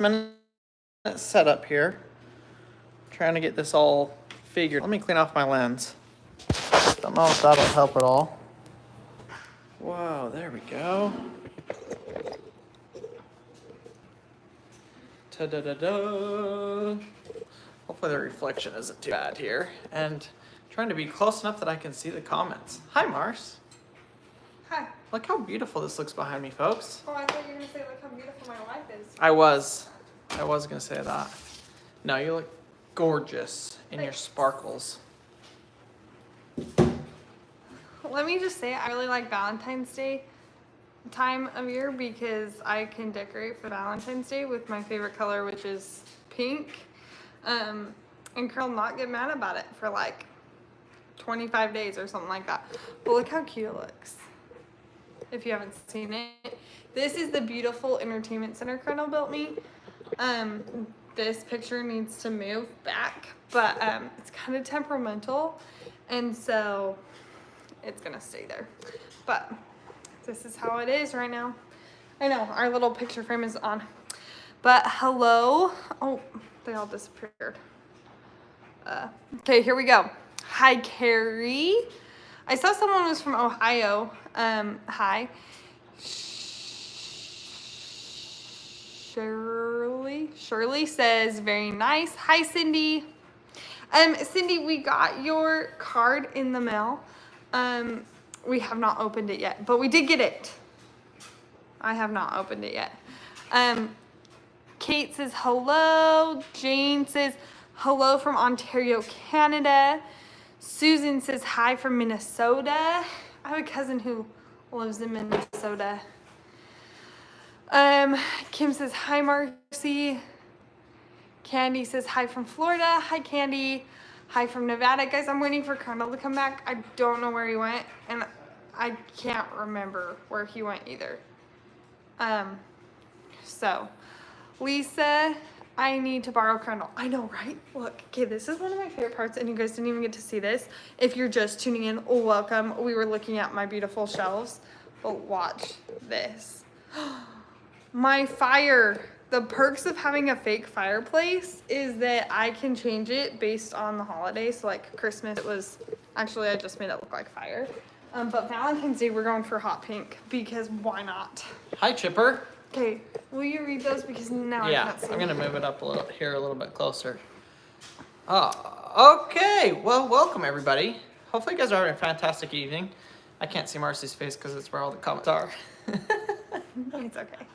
minute setup here. Trying to get this all figured. Let me clean off my lens. Don't know if that'll help at all. Whoa, there we go. Ta-da-da-da. Hopefully the reflection isn't too bad here. And trying to be close enough that I can see the comments. Hi, Mars. Hi. Look how beautiful this looks behind me, folks. Oh, I thought you were going to say, look how beautiful my life is. I was going to say that. No, you look gorgeous in your sparkles. Let me just say, I really like Valentine's Day time of year because I can decorate for Valentine's Day with my favorite color, which is pink. And Carl not get mad about it for like 25 days or something like that. But look how cute it looks. If you haven't seen it, this is the beautiful entertainment center Colonel built me. This picture needs to move back, but it's kind of temperamental, and so it's gonna stay there. But this is how it is right now. I know our little picture frame is on, but hello. Oh, they all disappeared. Okay, here we go. Hi, Carrie. I saw someone was from Ohio. Hi. Shirley says, very nice. Hi, Cindy. Cindy, we got your card in the mail. We have not opened it yet, but we did get it. I have not opened it yet. Kate says, hello. Jane says, hello from Ontario, Canada. Susan says, hi from Minnesota. I have a cousin who lives in Minnesota. Kim says, hi, Marcy. Candy says, hi from Florida. Hi, Candy. Hi from Nevada. Guys, I'm waiting for Colonel to come back. I don't know where he went, and I can't remember where he went either. So, Lisa, I need to borrow Colonel. I know, right? Look, okay, this is one of my favorite parts, and you guys didn't even get to see this. If you're just tuning in, welcome. We were looking at my beautiful shelves, but watch this. My fire. The perks of having a fake fireplace is that I can change it based on the holidays. So like Christmas, it was, actually I just made it look like fire. But Valentine's Day, we're going for hot pink because why not? Hi, Chipper. Okay, will you read those because now I can't see. I'm gonna move it up a little here, a little bit closer. Okay. Well, welcome everybody. Hopefully you guys are having a fantastic evening. I can't see Marcy's face because it's where all the comments are. It's okay.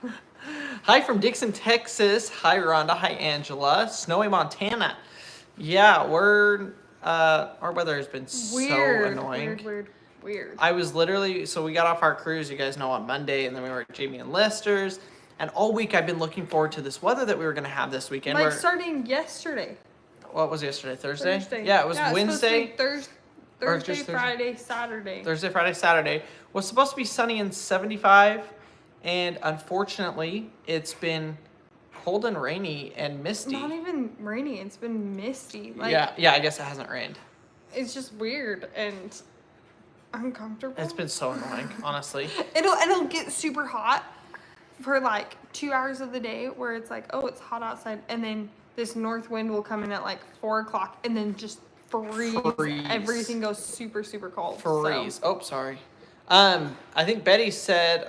Hi from Dixon, Texas. Hi, Rhonda. Hi, Angela. Snowy, Montana. Yeah, our weather has been so annoying. Weird. I was literally, so we got off our cruise, you guys know, on Monday, and then we were at Jamie and Lester's. And all week I've been looking forward to this weather that we were going to have this weekend. Like starting yesterday. What was yesterday? Thursday? Yeah, it was Wednesday. Thursday, Friday, Saturday. Thursday, Friday, Saturday. Was supposed to be sunny and 75. And unfortunately, it's been cold and rainy and misty. Not even rainy. It's been misty. Like, yeah, I guess it hasn't rained. It's just weird and uncomfortable. It's been so annoying, honestly. It'll get super hot for like 2 hours of the day where it's like, oh, it's hot outside. And then this north wind will come in at like 4 o'clock and then just freeze. Everything goes super, super cold. Freeze. So. Oh, sorry. I think Betty said,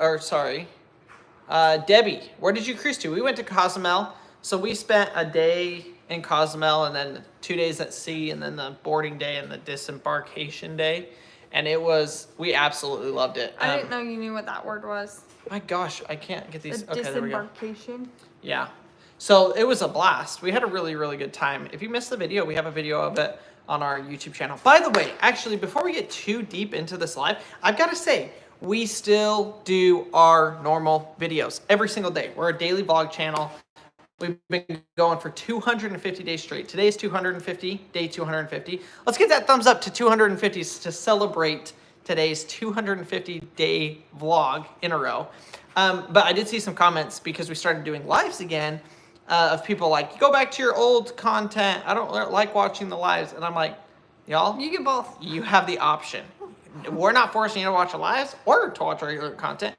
Debbie, where did you cruise to? We went to Cozumel. So we spent a day in Cozumel and then 2 days at sea and then the boarding day and the disembarkation day. And we absolutely loved it. I didn't know you knew what that word was. My gosh, I can't get these. The okay, there we go. disembarkation. Yeah. So it was a blast. We had a really, really good time. If you missed the video, we have a video of it on our YouTube channel. By the way, actually, before we get too deep into this live, I've got to say, we still do our normal videos every single day. We're a daily vlog channel. We've been going for 250 days straight. Today's 250, day 250. Let's get that thumbs up to 250 to celebrate today's 250-day vlog in a row. But I did see some comments because we started doing lives again of people like, go back to your old content. I don't like watching the lives. And I'm like, y'all, you get both. You have the option. We're not forcing you to watch the lives or to watch regular content.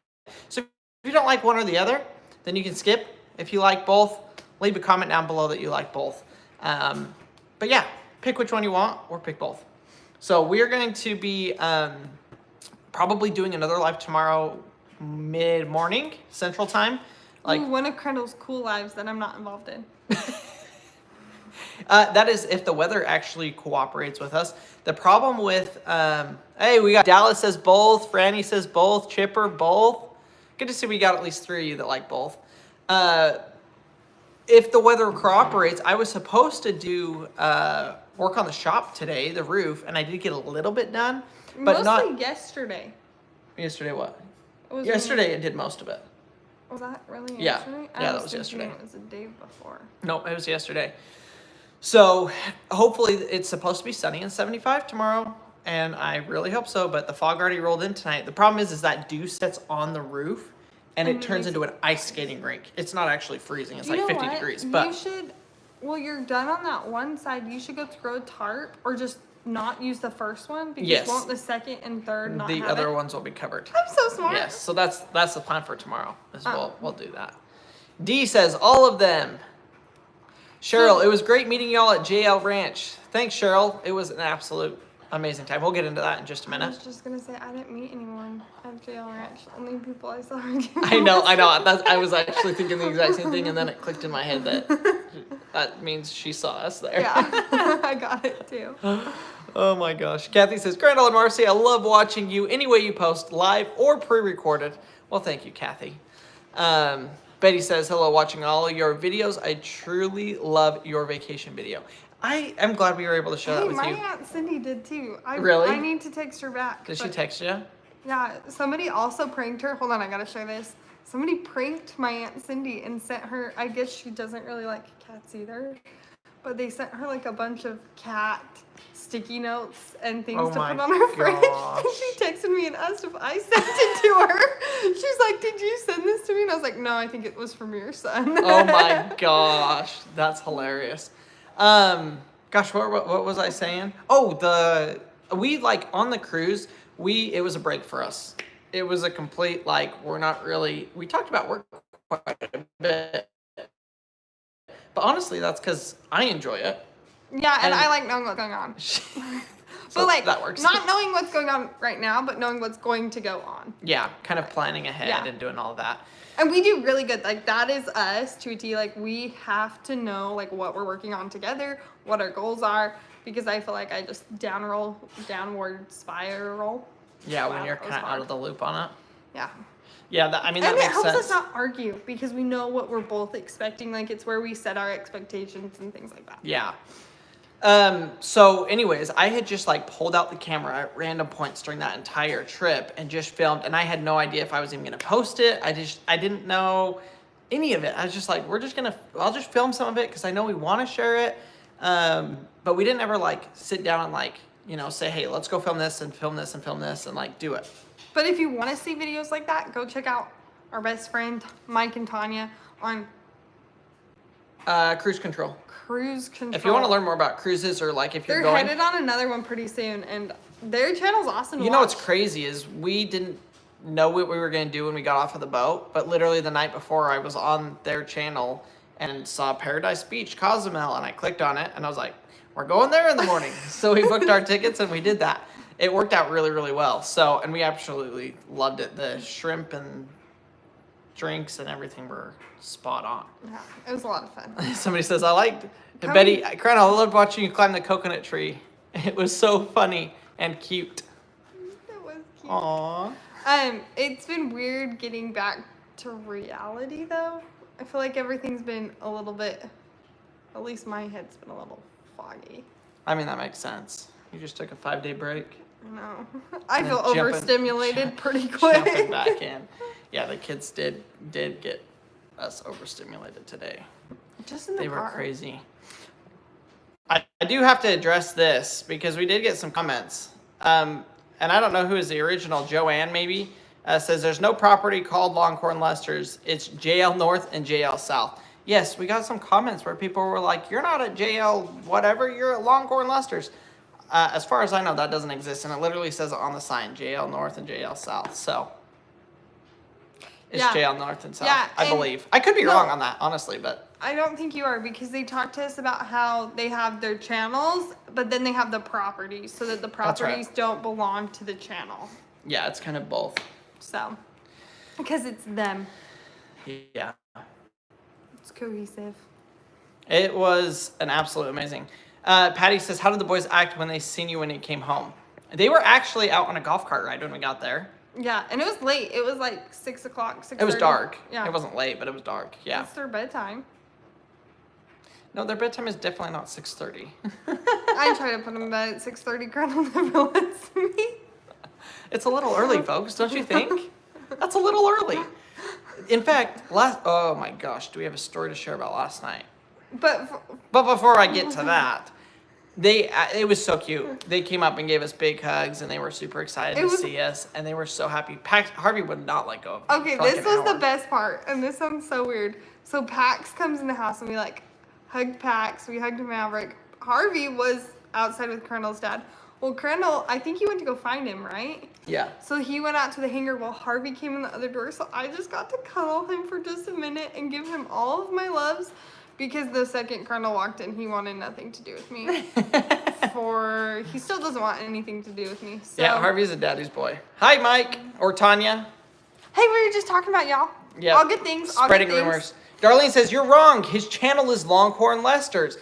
So if you don't like one or the other, then you can skip. If you like both, leave a comment down below that you like both. But yeah, pick which one you want or pick both. So we are going to be probably doing another live tomorrow mid-morning Central Time. Like one of Crandall's cool lives that I'm not involved in. That is if the weather actually cooperates with us. The problem with, hey, we got Dallas says both, Franny says both, Chipper, both. Good to see we got at least 3 of you that like both. If the weather cooperates, I was supposed to do work on the shop today, the roof, and I did get a little bit done. But mostly yesterday. Yesterday what? Yesterday I did most of it. Was that really Yeah. yesterday? Yeah, that was yesterday. It was the day before. Nope, it was yesterday. So hopefully it's supposed to be sunny and 75 tomorrow, and I really hope so, but the fog already rolled in tonight. The problem is that dew sets on the roof, and it turns into an ice skating rink. It's not actually freezing. It's like 50 degrees. But you should, well, you're done on that one side. You should go throw a tarp or just not use the first one because won't the second and third not the have other it? ones will be covered. I'm so smart. Yes, so that's the plan for tomorrow. We'll do that. D says all of them. Cheryl, it was great meeting y'all at JL Ranch. Thanks, Cheryl. It was an absolute amazing time. We'll get into that in just a minute. I was just gonna say I didn't meet anyone at JL Ranch. Only people I saw. I know. I was actually thinking the exact same thing, and then it clicked in my head that means she saw us there. Yeah, I got it too. Oh my gosh. Kathy says, Crandall and Marcy, I love watching you any way you post, live or pre-recorded. Well, thank you, Kathy. Betty says, hello, watching all of your videos. I truly love your vacation video. I am glad we were able to share that with you. My Aunt Cindy did too. Really? I need to text her back. Did she text you? Yeah, somebody also pranked her. Hold on, I gotta show this. Somebody pranked my Aunt Cindy and sent her, I guess she doesn't really like cats either, but they sent her like a bunch of cat sticky notes and things to put on her fridge. And she texted me and asked if I sent it to her. She's like, did you send this to me? And I was like, no, I think it was from your son. Oh my gosh, that's hilarious. Gosh, what was I saying? Oh, we like on the cruise, it was a break for us. It was a complete, like, we talked about work quite a bit. But honestly, that's because I enjoy it. Yeah, and I like knowing what's going on. But like, that works. Not knowing what's going on right now, but knowing what's going to go on. Yeah, kind of planning ahead and doing all of that. And we do really good. Like, that is us to a T. Like, we have to know, like, what we're working on together, what our goals are, because I feel like I just downward spiral. Yeah, when you're kind of out of the loop on it. Yeah. Yeah, that makes sense. And it helps us not argue because we know what we're both expecting. Like, it's where we set our expectations and things like that. Yeah. So anyways, I had just like pulled out the camera at random points during that entire trip and just filmed, and I had no idea if I was even going to post it. I didn't know any of it. I was just like, I'll just film some of it because I know we want to share it. But we didn't ever like sit down and like, say, hey, let's go film this and film this and film this and like do it. But if you want to see videos like that, go check out our best friend, Mike and Tanya, on Cruise Control. Cruise Control. If you want to learn more about cruises or like if you're They're headed on another one pretty soon, and their channel's awesome to watch. You know what's crazy is we didn't know what we were going to do when we got off of the boat, but literally the night before I was on their channel and saw Paradise Beach, Cozumel, and I clicked on it and I was like, we're going there in the morning. So we booked our tickets and we did that. It worked out really, really well. So, and we absolutely loved it. The shrimp and drinks and everything were spot on. Yeah, it was a lot of fun. Somebody says, Betty, Crandall, I loved watching you climb the coconut tree. It was so funny and cute. It was cute. Aww. It's been weird getting back to reality though. I feel like everything's been a little bit, at least my head's been a little foggy. I mean, that makes sense. You just took a 5-day break. No, I feel overstimulated pretty quick. Jumping back in. Yeah, the kids did get us overstimulated today. Just in the car. They were crazy. I do have to address this because we did get some comments. And I don't know who is the original, Joanne maybe, says there's no property called Longhorn Lester's. It's JL North and JL South. Yes, we got some comments where people were like, you're not at JL whatever, you're at Longhorn Lester's. As far as I know, that doesn't exist, and it literally says it on the sign, JL North and JL South. So it's JL North and South, I believe. I could be wrong on that, honestly, but I don't think you are, because they talked to us about how they have their channels, but then they have the properties, so that the properties don't belong to the channel. Yeah, it's kind of both. So, because it's them. Yeah. It's cohesive. It was an absolute amazing. Patty says, how did the boys act when they seen you when you came home? They were actually out on a golf cart ride when we got there. Yeah, and it was late. It was like 6 o'clock, 6:30. It was dark. Yeah. It wasn't late, but it was dark. Yeah. It's their bedtime. No, their bedtime is definitely not 6:30. I try to put them to bed at 6:30. Colonel never lets me. It's a little early, folks, don't you think? That's a little early. In fact, oh my gosh, do we have a story to share about last night? But before I get to that, it was so cute. They came up and gave us big hugs, and they were super excited to see us, and they were so happy. Harvey would not let go of me. Okay, this was the best part, and this sounds so weird. So Pax comes in the house, and we like hugged Pax. We hugged Maverick. Harvey was outside with Colonel's dad. Well, Colonel, I think he went to go find him, right? Yeah. So he went out to the hangar while Harvey came in the other door. So I just got to cuddle him for just a minute and give him all of my loves, because the second Colonel walked in, he wanted nothing to do with me. He still doesn't want anything to do with me. So. Yeah, Harvey's a daddy's boy. Hi, Mike or Tanya. Hey, we were just talking about y'all. Yeah. All good things. Spreading rumors. Darlene says, you're wrong. His channel is Longhorn Lester's.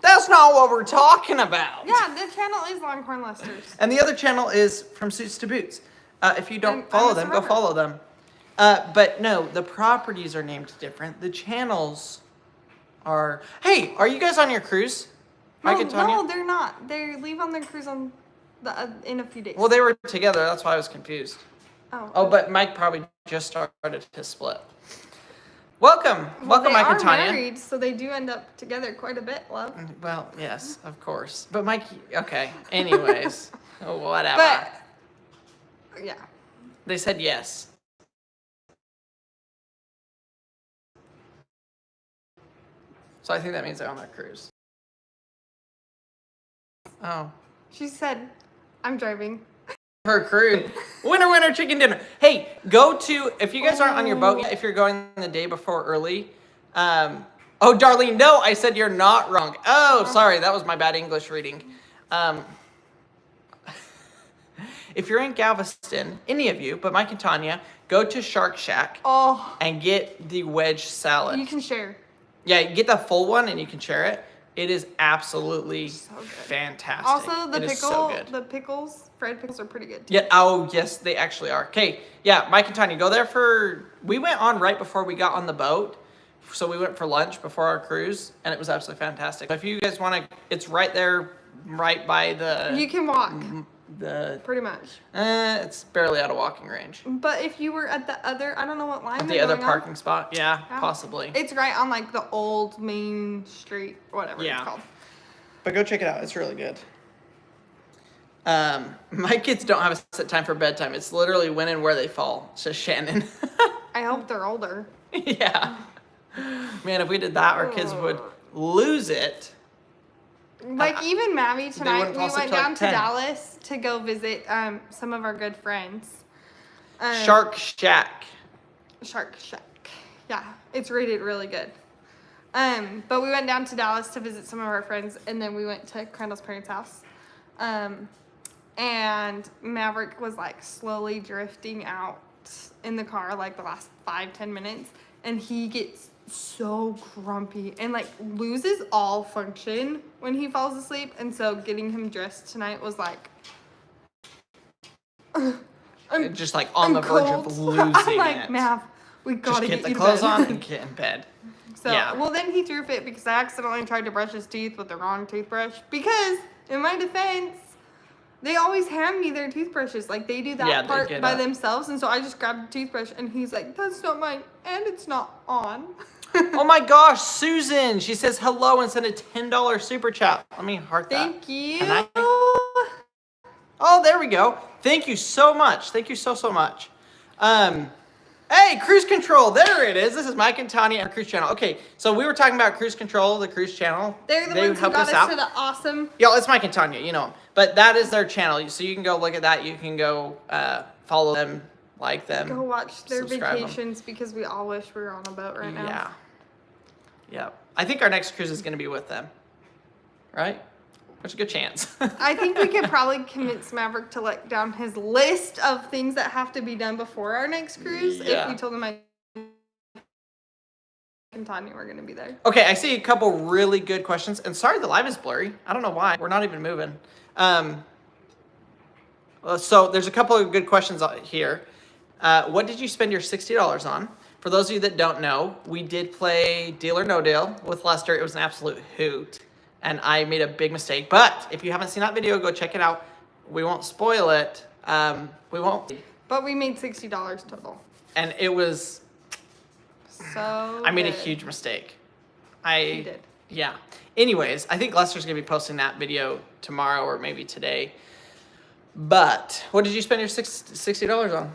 That's not what we're talking about. Yeah, the channel is Longhorn Lester's. And the other channel is From Suits to Boots. If you don't follow them, go follow them. But no, the properties are named different. The channels are... Hey, are you guys on your cruise? Mike and Tanya? No, they're not. They leave on their cruise on in a few days. Well, they were together. That's why I was confused. Oh, but Mike probably just started to split. Welcome. Welcome, Mike and Tanya. They are married, so they do end up together quite a bit, love. Well, yes, of course. But Mike, okay. Anyways, whatever. But, yeah. They said yes. So I think that means they're on their cruise. Oh. She said, I'm driving. Her cruise. Winner, winner, chicken dinner. Hey, if you guys aren't on your boat yet, if you're going the day before early. Oh, Darlene, no, I said you're not wrong. Oh, sorry, that was my bad English reading. If you're in Galveston, any of you, but Mike and Tanya, go to Shark Shack and get the wedge salad. You can share. Yeah, get the full one and you can share it. It is absolutely fantastic. Also, the pickles, fried pickles are pretty good too. Yeah. Oh, yes, they actually are. Okay. Yeah, Mike and Tanya, go there we went on right before we got on the boat. So we went for lunch before our cruise, and it was absolutely fantastic. If you guys want to, it's right there, right by the... You can walk. Pretty much. It's barely out of walking range. But if you were at the other, I don't know what line at the other parking spot, yeah, possibly. It's right on like the old main street, whatever it's called. But go check it out. It's really good. My kids don't have a set time for bedtime. It's literally when and where they fall, says Shannon. I hope they're older. Yeah. Man, if we did that, our kids would lose it. Like even Maddie tonight, we went down to Dallas to go visit some of our good friends. Shark Shack. Shark Shack. Yeah, it's rated really good. But we went down to Dallas to visit some of our friends, and then we went to Crandall's parents' house. And Maverick was like slowly drifting out in the car like the last 5-10 minutes, and he gets so grumpy and like loses all function when he falls asleep. And so getting him dressed tonight was like just like on the verge of losing I'm like, it. Mav, we gotta get the clothes on and get in bed. So well, then he threw a fit because I accidentally tried to brush his teeth with the wrong toothbrush, because in my defense, they always hand me their toothbrushes. Like, they do that part by themselves. And so I just grabbed the toothbrush, and he's like, that's not mine, and it's not on. Oh my gosh, Susan. She says hello and sent a $10 super chat. Let me heart that. Thank you. Oh, there we go. Thank you so much. Thank you so much. Hey, cruise control. There it is. This is Mike and Tanya on Cruise Channel. Okay, so we were talking about cruise control, the cruise channel. They're the ones who got us to the awesome. Yo, it's Mike and Tanya, you know them. But that is their channel, so you can go look at that. You can go follow them, like them. Go watch their vacations, because we all wish we were on a boat right now. Yeah. I think our next cruise is going to be with them. Right? There's a good chance. I think we could probably convince Maverick to let down his list of things that have to be done before our next cruise if we told him and Tanya were going to be there. Okay, I see a couple really good questions. And sorry, the live is blurry. I don't know why. We're not even moving. So there's a couple of good questions here. What did you spend your $60 on? For those of you that don't know, we did play Deal or No Deal with Lester. It was an absolute hoot. And I made a big mistake. But if you haven't seen that video, go check it out. We won't spoil it. We won't. But we made $60 total. And it was... So I made a huge mistake. You did. Yeah. Anyways, I think Lester's going to be posting that video tomorrow or maybe today. But what did you spend your $60 on?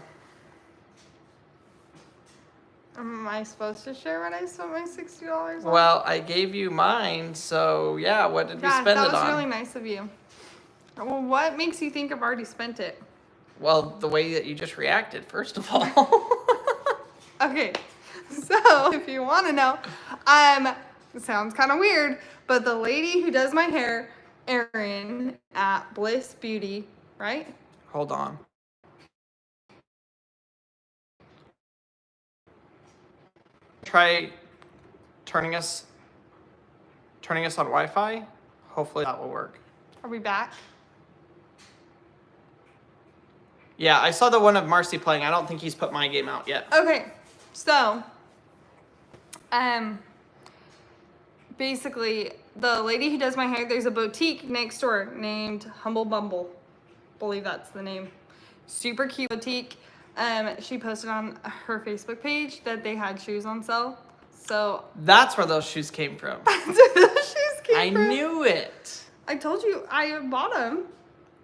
Am I supposed to share what I spent my $60 on? Well, I gave you mine, so yeah, what did we spend it on? That was really nice of you. Well, what makes you think I've already spent it? Well, the way that you just reacted, first of all. Okay, so if you want to know, it sounds kind of weird, but the lady who does my hair, Erin at Bliss Beauty, right? Hold on. Try turning us on Wi-Fi. Hopefully that will work. Are we back? Yeah, I saw the one of Marcy playing. I don't think he's put my game out yet. Okay, so, basically, the lady who does my hair, there's a boutique next door named Humble Bumble. Believe that's the name. Super cute boutique. She posted on her Facebook page that they had shoes on sale. So that's where those shoes came from. That's where those shoes came from. I knew it. I told you I bought them.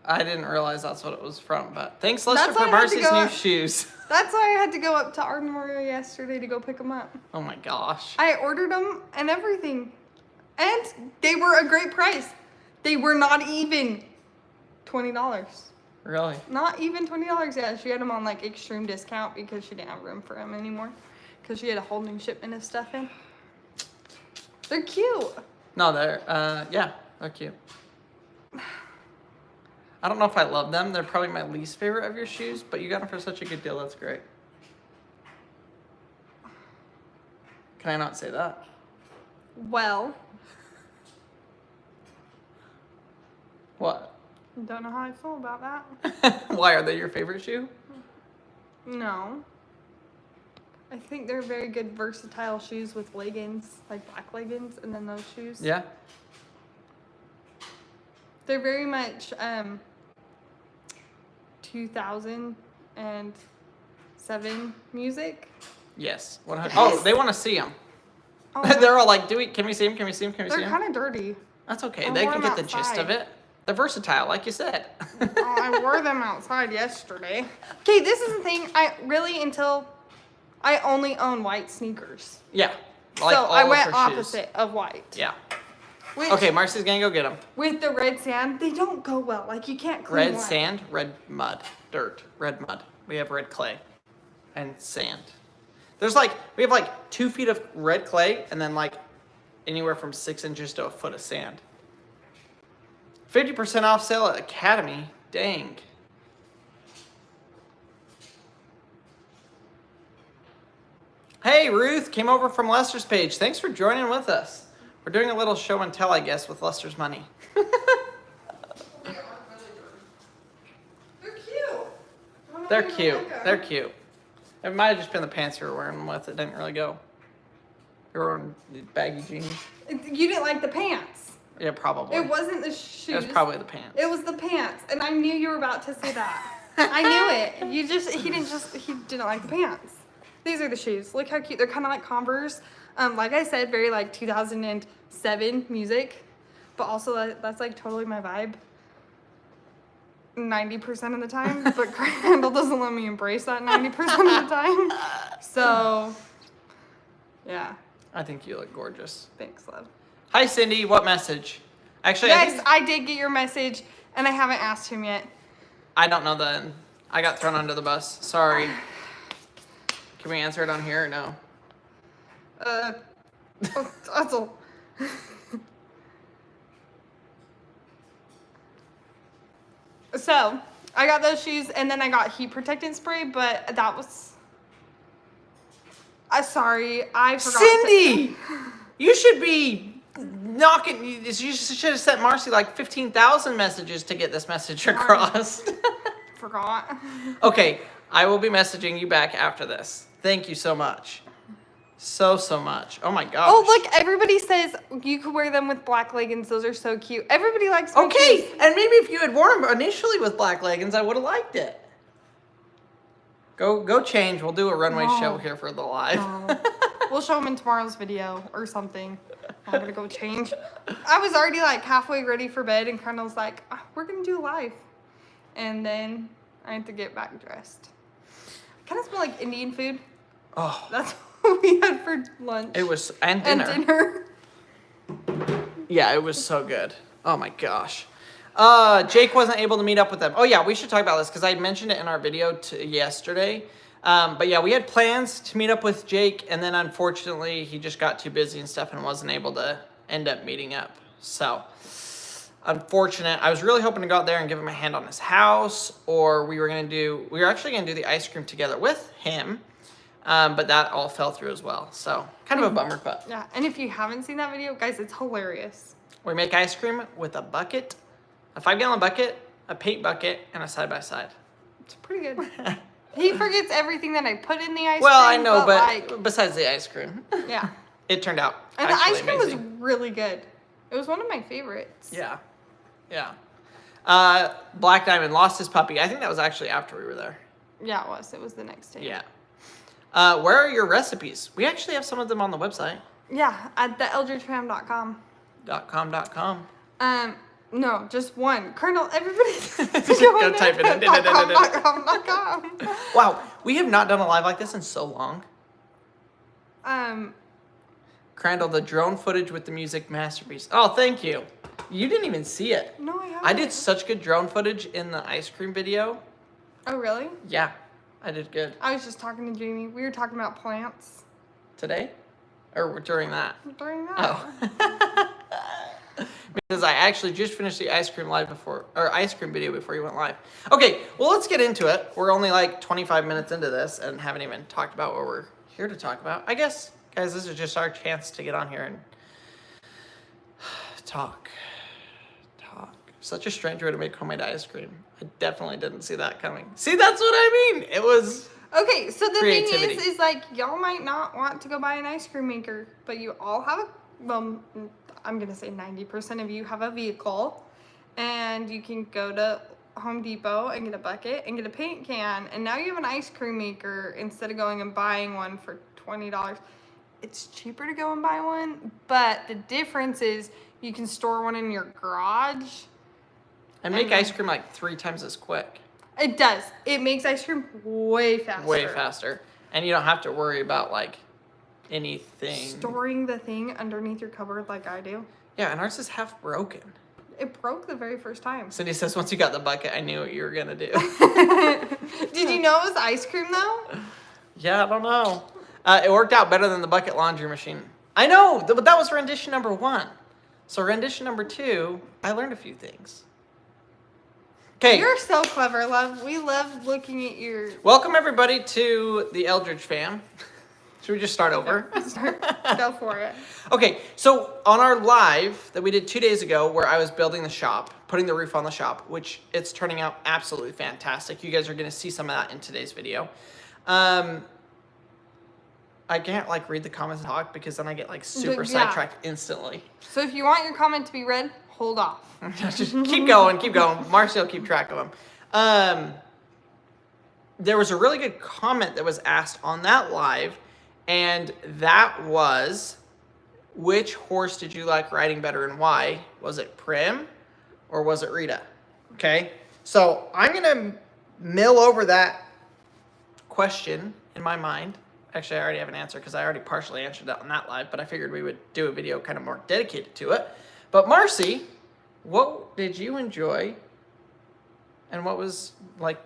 I didn't realize that's what it was from, but thanks, Lester, for Marcy's new shoes. That's why I had to go up to Art Memorial yesterday to go pick them up. Oh my gosh. I ordered them and everything. And they were a great price. They were not even $20. Really? Not even $20. Yeah, she had them on like extreme discount because she didn't have room for them anymore. Because she had a whole new shipment of stuff in. They're cute. No, they're cute. I don't know if I love them. They're probably my least favorite of your shoes, but you got them for such a good deal. That's great. Can I not say that? Well. What? Don't know how I feel about that. Why? Are they your favorite shoe? No. I think they're very good versatile shoes with leggings, like black leggings, and then those shoes. Yeah. They're very much 2007 music. Yes. 100. Oh, they want to see them. Oh, They're all like, can we see them? Can we see them? Can we see they're them? kind of dirty. That's okay. I They wore can them get the gist of outside. it. They're versatile, like you said. Oh, I wore them outside yesterday. Okay, this is the thing. Until I only own white sneakers. Yeah. So all I of went her shoes. opposite of white. Yeah. Which, Okay, Marcy's gonna go get them. With the red sand, they don't go well. Like you can't clean Red white. sand, red mud, dirt, red mud. We have red clay and sand. We have like 2 feet of red clay and then like anywhere from 6 inches to a foot of sand. 50% off sale at Academy. Dang. Hey, Ruth came over from Lester's page. Thanks for joining with us. We're doing a little show and tell, I guess, with Lester's money. They're cute. They're cute. They're cute. It might have just been the pants you were wearing them with. It didn't really go. You were wearing baggy jeans. You didn't like the pants. Yeah, probably. It wasn't the shoes. It was probably the pants. It was the pants, and I knew you were about to say that. I knew it. He didn't like the pants. These are the shoes. Look how cute. They're kind of like Converse. Like I said, very like 2007 music, but also that's like totally my vibe. 90% of the time, but Crandall doesn't let me embrace that 90% of the time. So, yeah. I think you look gorgeous. Thanks, love. Hi, Cindy. What message? Actually, Yes, I did get your message, and I haven't asked him yet. I don't know then. I got thrown under the bus. Sorry. Can we answer it on here or no? Oh, that's all. So, I got those shoes, and then I got heat protectant spray, but that was... sorry, I forgot. Cindy! You should be knocking... You should have sent Marcy like 15,000 messages to get this message across. Forgot. Okay, I will be messaging you back after this. Thank you so much. So much. Oh my gosh. Oh, look, everybody says you could wear them with black leggings. Those are so cute. Everybody likes my Okay, shoes. and maybe if you had worn them initially with black leggings, I would have liked it. Go change. We'll do a runway show here for the live. No. We'll show them in tomorrow's video or something. I'm gonna go change. I was already like halfway ready for bed, and Colonel's like, we're gonna do live. And then I had to get back dressed. I kind of smell like Indian food. Oh. That's what we had for lunch. It was, and dinner. dinner. Yeah, it was so good. Oh my gosh. Jake wasn't able to meet up with them. Oh yeah, we should talk about this because I mentioned it in our video yesterday. But yeah, we had plans to meet up with Jake, and then unfortunately he just got too busy and stuff and wasn't able to end up meeting up. So, unfortunate. I was really hoping to go out there and give him a hand on his house, or we were actually gonna do the ice cream together with him. But that all fell through as well. So, kind of a bummer, but. Yeah, and if you haven't seen that video, guys, it's hilarious. We make ice cream with a bucket, a 5-gallon bucket, a paint bucket, and a side-by-side. It's pretty good. He forgets everything that I put in the ice cream. Well, I know, but like, besides the ice cream. Yeah. It turned out And the ice cream amazing. was really good. It was one of my favorites. Yeah. Yeah. Black Diamond lost his puppy. I think that was actually after we were there. Yeah, it was. It was the next day. Yeah. Where are your recipes? We actually have some of them on the website. Yeah, at the Eldredgefam.com. .com. No, just one. Colonel, everybody Go type it in. .com. Wow, we have not done a live like this in so long. Crandall, the drone footage with the music masterpiece. Oh, thank you. You didn't even see it. No, I haven't. I did such good drone footage in the ice cream video. Oh, really? Yeah, I did good. I was just talking to Jamie. We were talking about plants. Today? Or during that? During that. Oh. Because I actually just finished the ice cream video before you went live. Okay, well, let's get into it. We're only like 25 minutes into this and haven't even talked about what we're here to talk about. I guess, guys, this is just our chance to get on here and talk. Such a strange way to make homemade ice cream. I definitely didn't see that coming. See, that's what I mean. It was Okay, so the creativity. thing is like, y'all might not want to go buy an ice cream maker, but you all have I'm going to say 90% of you have a vehicle, and you can go to Home Depot and get a bucket and get a paint can, and now you have an ice cream maker instead of going and buying one for $20. It's cheaper to go and buy one, but the difference is you can store one in your garage. And make ice cream like 3 times as quick. It does. It makes ice cream way faster. Way faster. And you don't have to worry about like anything. Storing the thing underneath your cupboard like I do. Yeah, and ours is half broken. It broke the very first time. Cindy says once you got the bucket, I knew what you were going to do. Did you know it was ice cream though? Yeah, I don't know. It worked out better than the bucket laundry machine. I know, but that was rendition number 1. So rendition number 2, I learned a few things. Okay. You're so clever, love. We love looking at your... Welcome everybody to the Eldredge Fam. Should we just start over? Go for it. Okay, so on our live that we did 2 days ago where I was building the shop, putting the roof on the shop, which it's turning out absolutely fantastic. You guys are going to see some of that in today's video. I can't like read the comments and talk because then I get like super sidetracked instantly. So if you want your comment to be read, hold off. Just keep going. Marcy will keep track of them. There was a really good comment that was asked on that live, and that was, which horse did you like riding better and why? Was it Prim or was it Rita? Okay, so I'm going to mill over that question in my mind. Actually, I already have an answer because I already partially answered that on that live, but I figured we would do a video kind of more dedicated to it. But Marcy, what did you enjoy And what was like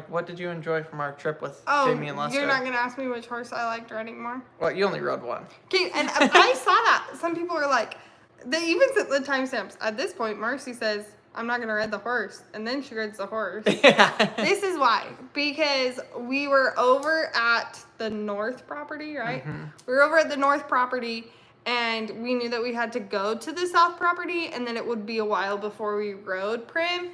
what did you enjoy from our trip with Oh, Jamie and Lester? you're not gonna ask me which horse I liked riding more? Well, you only rode one. Okay, and I saw that. Some people are like, they even set the timestamps. At this point, Marcy says, I'm not gonna ride the horse. And then she rides the horse. Yeah. This is why. Because we were over at the north property, right? Mm-hmm. We were over at the north property and we knew that we had to go to the south property and then it would be a while before we rode Prim.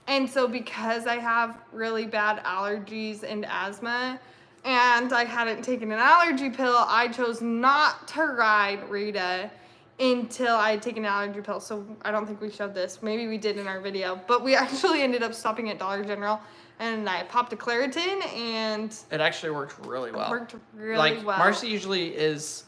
And so because I have really bad allergies and asthma and I hadn't taken an allergy pill, I chose not to ride Rita until I had taken an allergy pill. So I don't think we showed this. Maybe we did in our video. But we actually ended up stopping at Dollar General and I popped a Claritin and It actually worked really well. it worked really well. Marcy usually is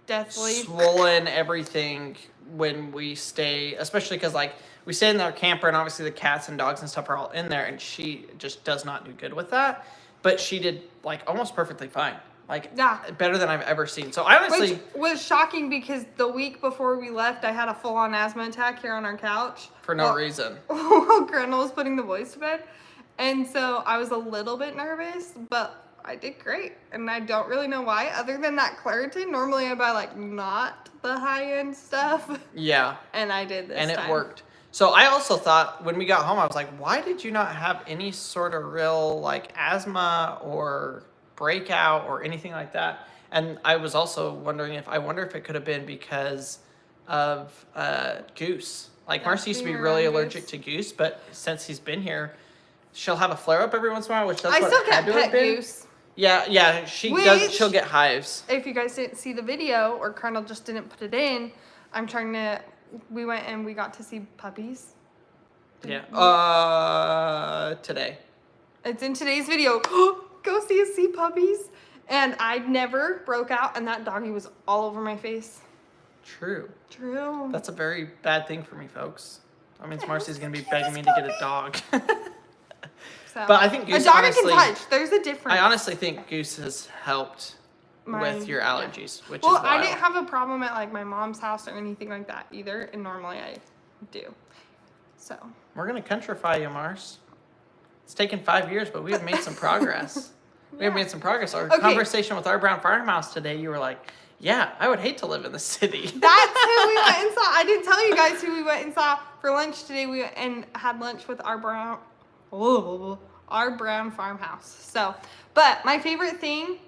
Deathly. swollen everything when we stay, especially because like we stay in our camper and obviously the cats and dogs and stuff are all in there and she just does not do good with that. But she did like almost perfectly fine. Like Yeah. better than I've ever seen. So I honestly Which was shocking because the week before we left, I had a full-on asthma attack here on our couch. for no reason. While Grandma was putting the boys to bed. And so I was a little bit nervous, but I did great. And I don't really know why, other than that Claritin. Normally I buy like not the high-end stuff. Yeah. And I did this And it time. worked. So I also thought when we got home, I was like, why did you not have any sort of real like asthma or breakout or anything like that? And I was also wondering if it could have been because of Goose. Like Yeah, Marcy used to be being really around allergic Goose. to Goose, but since he's been here, she'll have a flare up every once in a while, which that's I what still it had get to have pet been. goose. Yeah, she Which- does. She'll get hives. If you guys didn't see the video or Colonel just didn't put it in, we went and we got to see puppies. Yeah. Today. It's in today's video. Go see puppies. And I never broke out and that doggy was all over my face. True. True. That's a very bad thing for me, folks. That means Yeah, Marcy's gonna be it's begging me cutest to get a dog. So, But I think Goose a dog honestly- I can touch. There's a difference. I honestly think Goose has helped Mine- with your yeah. allergies, which Well, is wild. I didn't have a problem at like my mom's house or anything like that either, and normally I do. So We're gonna countrify you, Mars. It's taken 5 years, but we have made some progress. We have Yeah. made some progress. Our Okay. conversation with our brown farmhouse today, you were like, "Yeah, I would hate to live in the city." that's who we went and saw. I didn't tell you guys who we went and saw for lunch today. We went and had lunch with our brown farmhouse. So, but my favorite thing,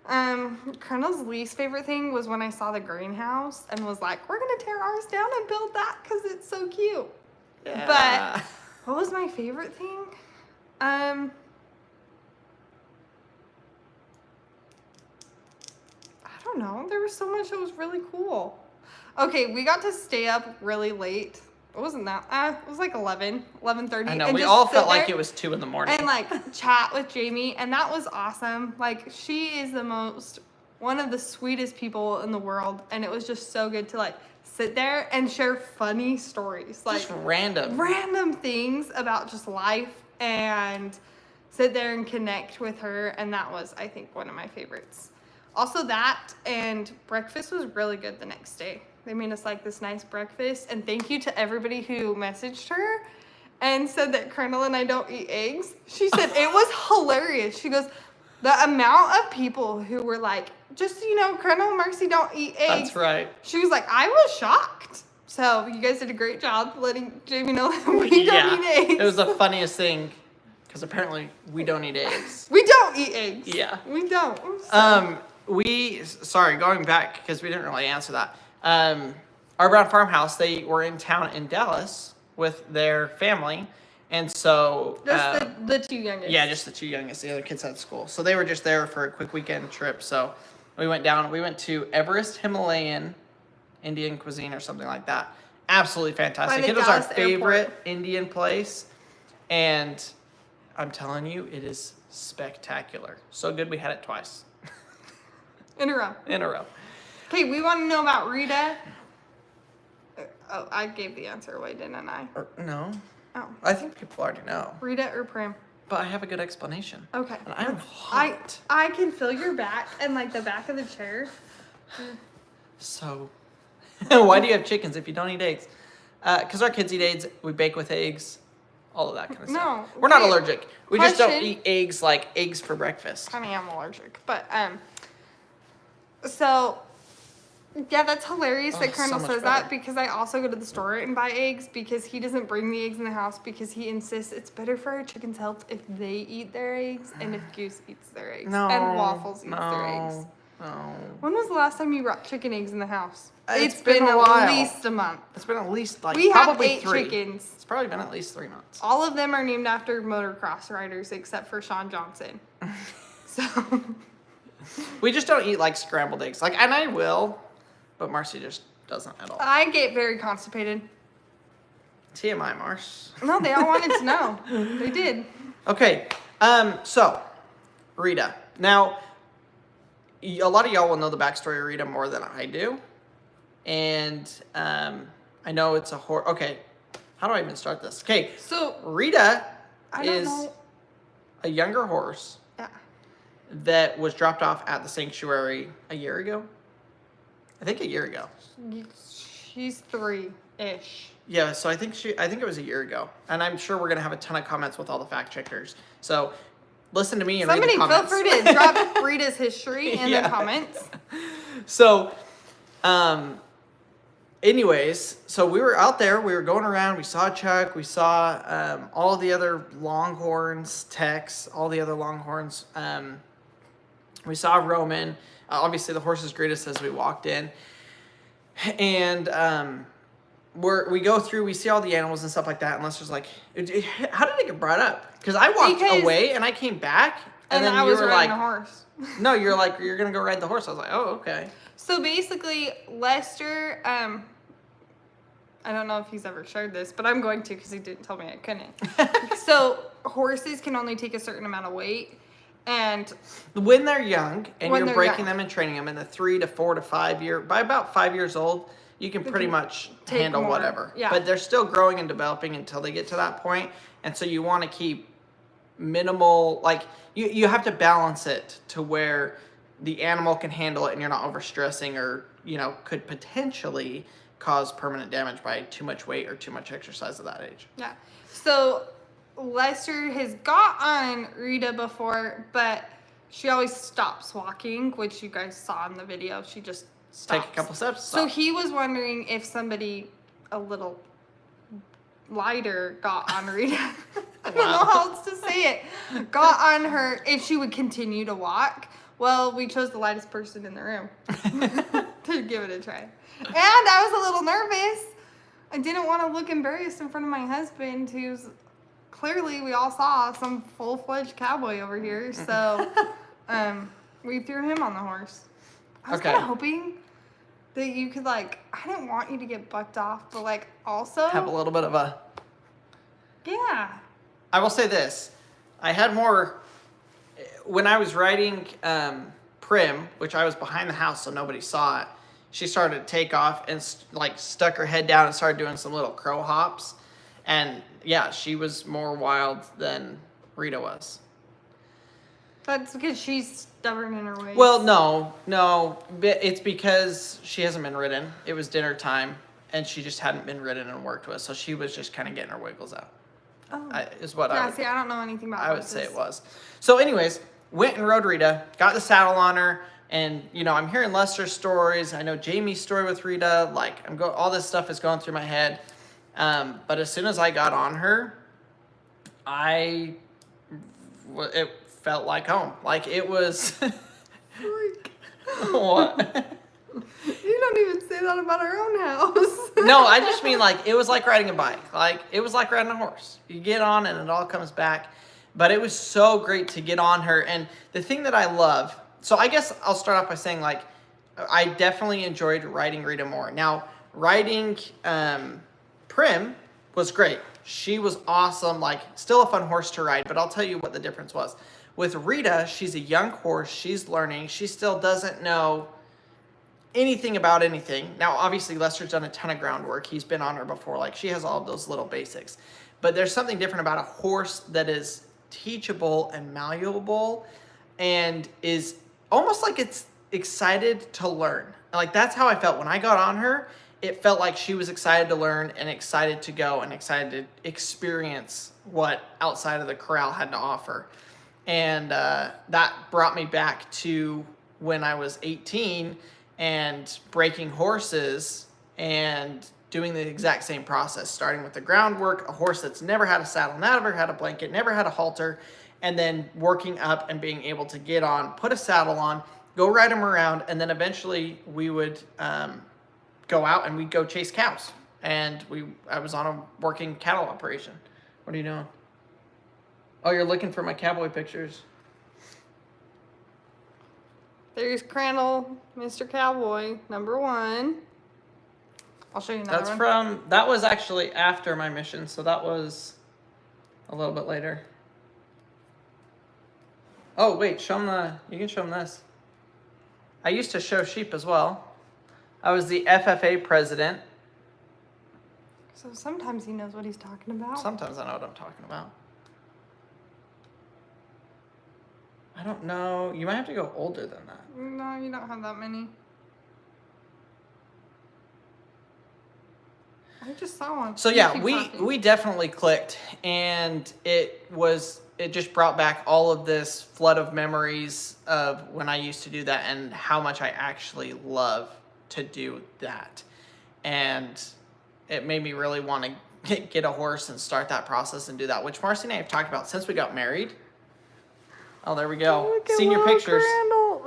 Colonel's least favorite thing was when I saw the greenhouse and was like, we're gonna tear ours down and build that because it's so cute. Yeah. But what was my favorite thing? I don't know. There was so much that was really cool. Okay, we got to stay up really late. It wasn't that. It was like 11:30. I know, and we just all sit felt like there it was 2 a.m. and like chat with Jamie, and that was awesome. Like she is one of the sweetest people in the world, and it was just so good to like sit there and share funny stories, like Just random things about just life, and sit there and connect with her, and that was, I think, one of my favorites. Also that, and breakfast was really good the next day. They made us like this nice breakfast, and thank you to everybody who messaged her and said that Colonel and I don't eat eggs. She said it was hilarious. She goes, the amount of people who were like, just so you know, Colonel and Marcy don't eat eggs. That's right. She was like, I was shocked. So you guys did a great job letting Jamie know that we don't eat eggs. It was the funniest thing because apparently we don't eat eggs. We don't eat eggs. Yeah. We don't. So- Sorry, going back because we didn't really answer that. Our brown farmhouse, they were in town in Dallas with their family, and so Just the two youngest. yeah, just the 2 youngest. The other kids had school, so they were just there for a quick weekend trip. So we went down. We went to Everest Himalayan Indian cuisine or something like that. Absolutely fantastic. By the It was our Dallas favorite airport. Indian place, and I'm telling you, it is spectacular. So good, we had it twice In a row. in a row. Okay, we want to know about Rita. Oh, I gave the answer away, didn't I? No, Oh. I think people already know, Rita or Prim? but I have a good explanation. Okay. And I'm hot. I can feel your back and like the back of the chair. So, why do you have chickens if you don't eat eggs? Because our kids eat eggs. We bake with eggs. all of that kind of stuff. No, We're not wait. allergic. We just don't Question. eat eggs like eggs for breakfast. I mean, I'm allergic, but so yeah, that's hilarious that Oh, Colonel so much says better. that because I also go to the store and buy eggs because he doesn't bring the eggs in the house because he insists it's better for our chickens' health if they eat their eggs and if Goose eats their eggs No. and Waffles eats their eggs. No. When was the last time you brought chicken eggs in the house? It's been a at while. least a month. It's been at least like We have probably 8 3. chickens. It's probably been at least 3 months. All of them are named after motocross riders except for Sean Johnson. So We just don't eat like scrambled eggs. Like, and I will, but Marcy just doesn't at all. I get very constipated. TMI, Mars. No, they all wanted to know. They did. Okay, so Rita. Now, a lot of y'all will know the backstory of Rita more than I do, and I know it's a horror. Okay, how do I even start this? Okay, So Rita I don't is know. a younger horse Yeah. that was dropped off at the sanctuary a year ago. I think a year ago. She's 3-ish. Yeah, so I think it was a year ago, and I'm sure we're gonna have a ton of comments with all the fact checkers. So listen to me and Somebody read the feel comments. free to drop Rita's history in Yeah. the comments. So, anyways, so we were out there, we were going around, we saw Chuck, we saw all the other Longhorns, Tex, all the other Longhorns. We saw Roman. Obviously, the horses greeted us as we walked in. And we go through, we see all the animals and stuff like that, and Lester's like, how did it get brought up? Because I walked Because- away, and I came back, and then I you was were riding like, a horse. no, you're like, you're going to go ride the horse. I was like, oh, okay. So basically, Lester, I don't know if he's ever shared this, but I'm going to because he didn't tell me I couldn't. So horses can only take a certain amount of weight, and When they're young and When you're they're breaking young. them and training them in the 3 to 4 to 5 year, by about 5 years old, you can pretty much take handle more, whatever. yeah. But they're still growing and developing until they get to that point. And so you want to keep minimal, like you have to balance it to where the animal can handle it and you're not overstressing or, could potentially cause permanent damage by too much weight or too much exercise at that age. yeah. So Lester has got on Rita before, but she always stops walking, which you guys saw in the video. She just stops. Take a couple steps. So stop. he was wondering if somebody a little lighter got on Rita. I don't know how else to say it. Got on her if she would continue to walk. Well, we chose the lightest person in the room to give it a try. And I was a little nervous. I didn't want to look embarrassed in front of my husband, who's clearly, we all saw, some full-fledged cowboy over here. So we threw him on the horse. I was Okay. kind of hoping that you could, I didn't want you to get bucked off, but, also. Have a little bit of a... Yeah. I will say this. I had more... When I was riding Prim, which I was behind the house so nobody saw it, she started to take off and stuck her head down and started doing some little crow hops. And yeah, she was more wild than Rita was. That's because she's stubborn in her ways. Well, no. It's because she hasn't been ridden. It was dinner time and she just hadn't been ridden and worked with. So she was just kind of getting her wiggles out. Oh. Is what Yeah, I would see, I don't know anything about I would horses. say it was. So anyways, went and rode Rita, got the saddle on her, and I'm hearing Lester's stories. I know Jamie's story with Rita. All this stuff is going through my head. But as soon as I got on her, it felt like home. Like it was. What? You don't even say that about our own house. No, I just mean it was like riding a bike. It was like riding a horse. You get on and it all comes back. But it was so great to get on her. And the thing that I love, so I guess I'll start off by saying I definitely enjoyed riding Rita more. Now, riding Prim was great. She was awesome, still a fun horse to ride, but I'll tell you what the difference was. With Rita, she's a young horse. She's learning. She still doesn't know anything about anything. Now, obviously, Lester's done a ton of groundwork. He's been on her before. She has all of those little basics. But there's something different about a horse that is teachable and malleable and is almost like it's excited to learn. That's how I felt when I got on her. it felt like she was excited to learn and excited to go and excited to experience what outside of the corral had to offer. And that brought me back to when I was 18 and breaking horses and doing the exact same process, starting with the groundwork, a horse that's never had a saddle, never had a blanket, never had a halter, and then working up and being able to get on, put a saddle on, go ride him around, and then eventually we would go out and we'd go chase cows. And I was on a working cattle operation. What are you doing? Oh, you're looking for my cowboy pictures. There's Crandall, Mr. Cowboy, #1. I'll show you another one. That was actually after my mission, so that was a little bit later. Oh, wait, you can show them this. I used to show sheep as well. I was the FFA president. So sometimes he knows what he's talking about. Sometimes I know what I'm talking about. I don't know. You might have to go older than that. No, you don't have that many. I just saw one. So yeah, we definitely clicked, and it just brought back all of this flood of memories of when I used to do that and how much I actually love to do that. And it made me really want to get a horse and start that process and do that, which Marcy and I have talked about since we got married. Oh, there we go. Senior pictures.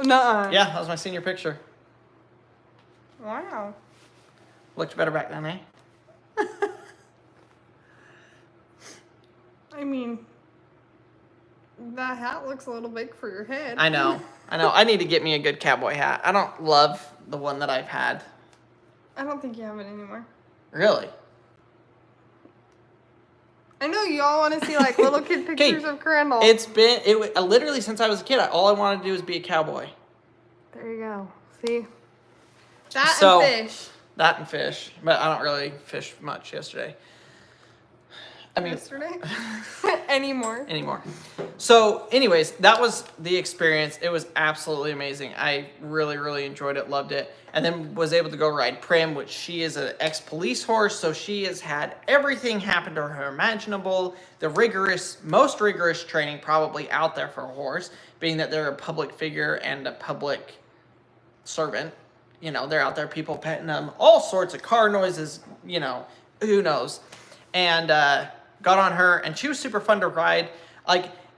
Nuh-uh. Yeah, that was my senior picture. Wow. Looked better back then, eh? I mean, that hat looks a little big for your head. I know. I need to get me a good cowboy hat. I don't love the one that I've had. I don't think you have it anymore. Really? I know you all want to see like little kid pictures of Crandall. It's been literally since I was a kid. All I wanted to do was be a cowboy. There you go. See, That and fish, but I don't really fish much yesterday. Yesterday? Anymore. So anyways, that was the experience. It was absolutely amazing. I really, really enjoyed it, loved it. And then was able to go ride Prim, which she is an ex-police horse. So she has had everything happen to her imaginable. The most rigorous training probably out there for a horse, being that they're a public figure and a public servant. You know, they're out there, people petting them, all sorts of car noises, you know, who knows. And got on her, and she was super fun to ride.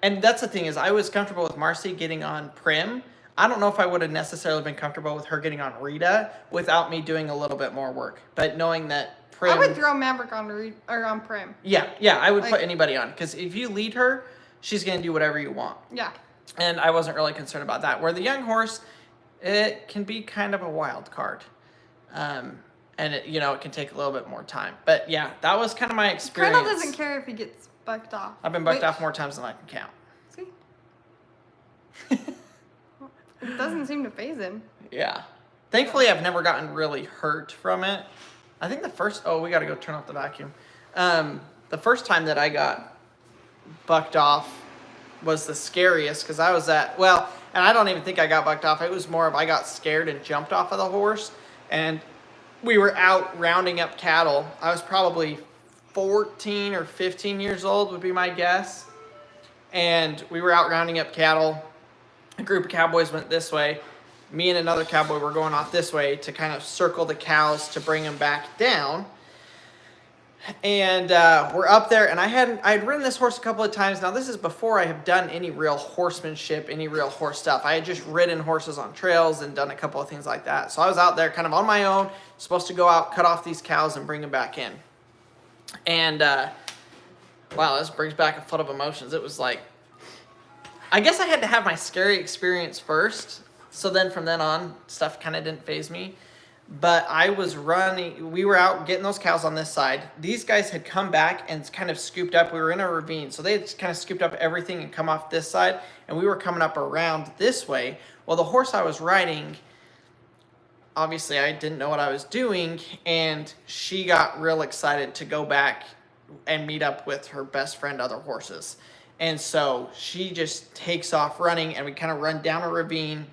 And that's the thing is, I was comfortable with Marcy getting on Prim. I don't know if I would have necessarily been comfortable with her getting on Rita without me doing a little bit more work. But knowing that Prim... I would throw Maverick on Prim. Yeah, I would put anybody on. Because if you lead her, she's going to do whatever you want. Yeah. And I wasn't really concerned about that. Where the young horse, it can be kind of a wild card. And it can take a little bit more time. But yeah, that was kind of my experience. Crandall doesn't care if he gets bucked off. I've been bucked off more times than I can count. See? It doesn't seem to faze him. Yeah. Thankfully, I've never gotten really hurt from it. I think we got to go turn off the vacuum. The first time that I got bucked off was the scariest because I was and I don't even think I got bucked off. It was more of I got scared and jumped off of the horse, and we were out rounding up cattle. I was probably 14 or 15 years old would be my guess. And we were out rounding up cattle. A group of cowboys went this way. Me and another cowboy were going off this way to kind of circle the cows to bring them back down. And we're up there, and I had ridden this horse a couple of times. Now, this is before I have done any real horsemanship, any real horse stuff. I had just ridden horses on trails and done a couple of things like that. So I was out there kind of on my own, supposed to go out, cut off these cows, and bring them back in. And, wow, this brings back a flood of emotions. It was like, I guess I had to have my scary experience first. So then from then on, stuff kind of didn't faze me. But I was running, we were out getting those cows on this side. These guys had come back and kind of scooped up. We were in a ravine, so they had kind of scooped up everything and come off this side. And we were coming up around this way. Well, the horse I was riding, obviously I didn't know what I was doing. And she got real excited to go back and meet up with her best friend, other horses. And so she just takes off running, and we kind of run down a ravine.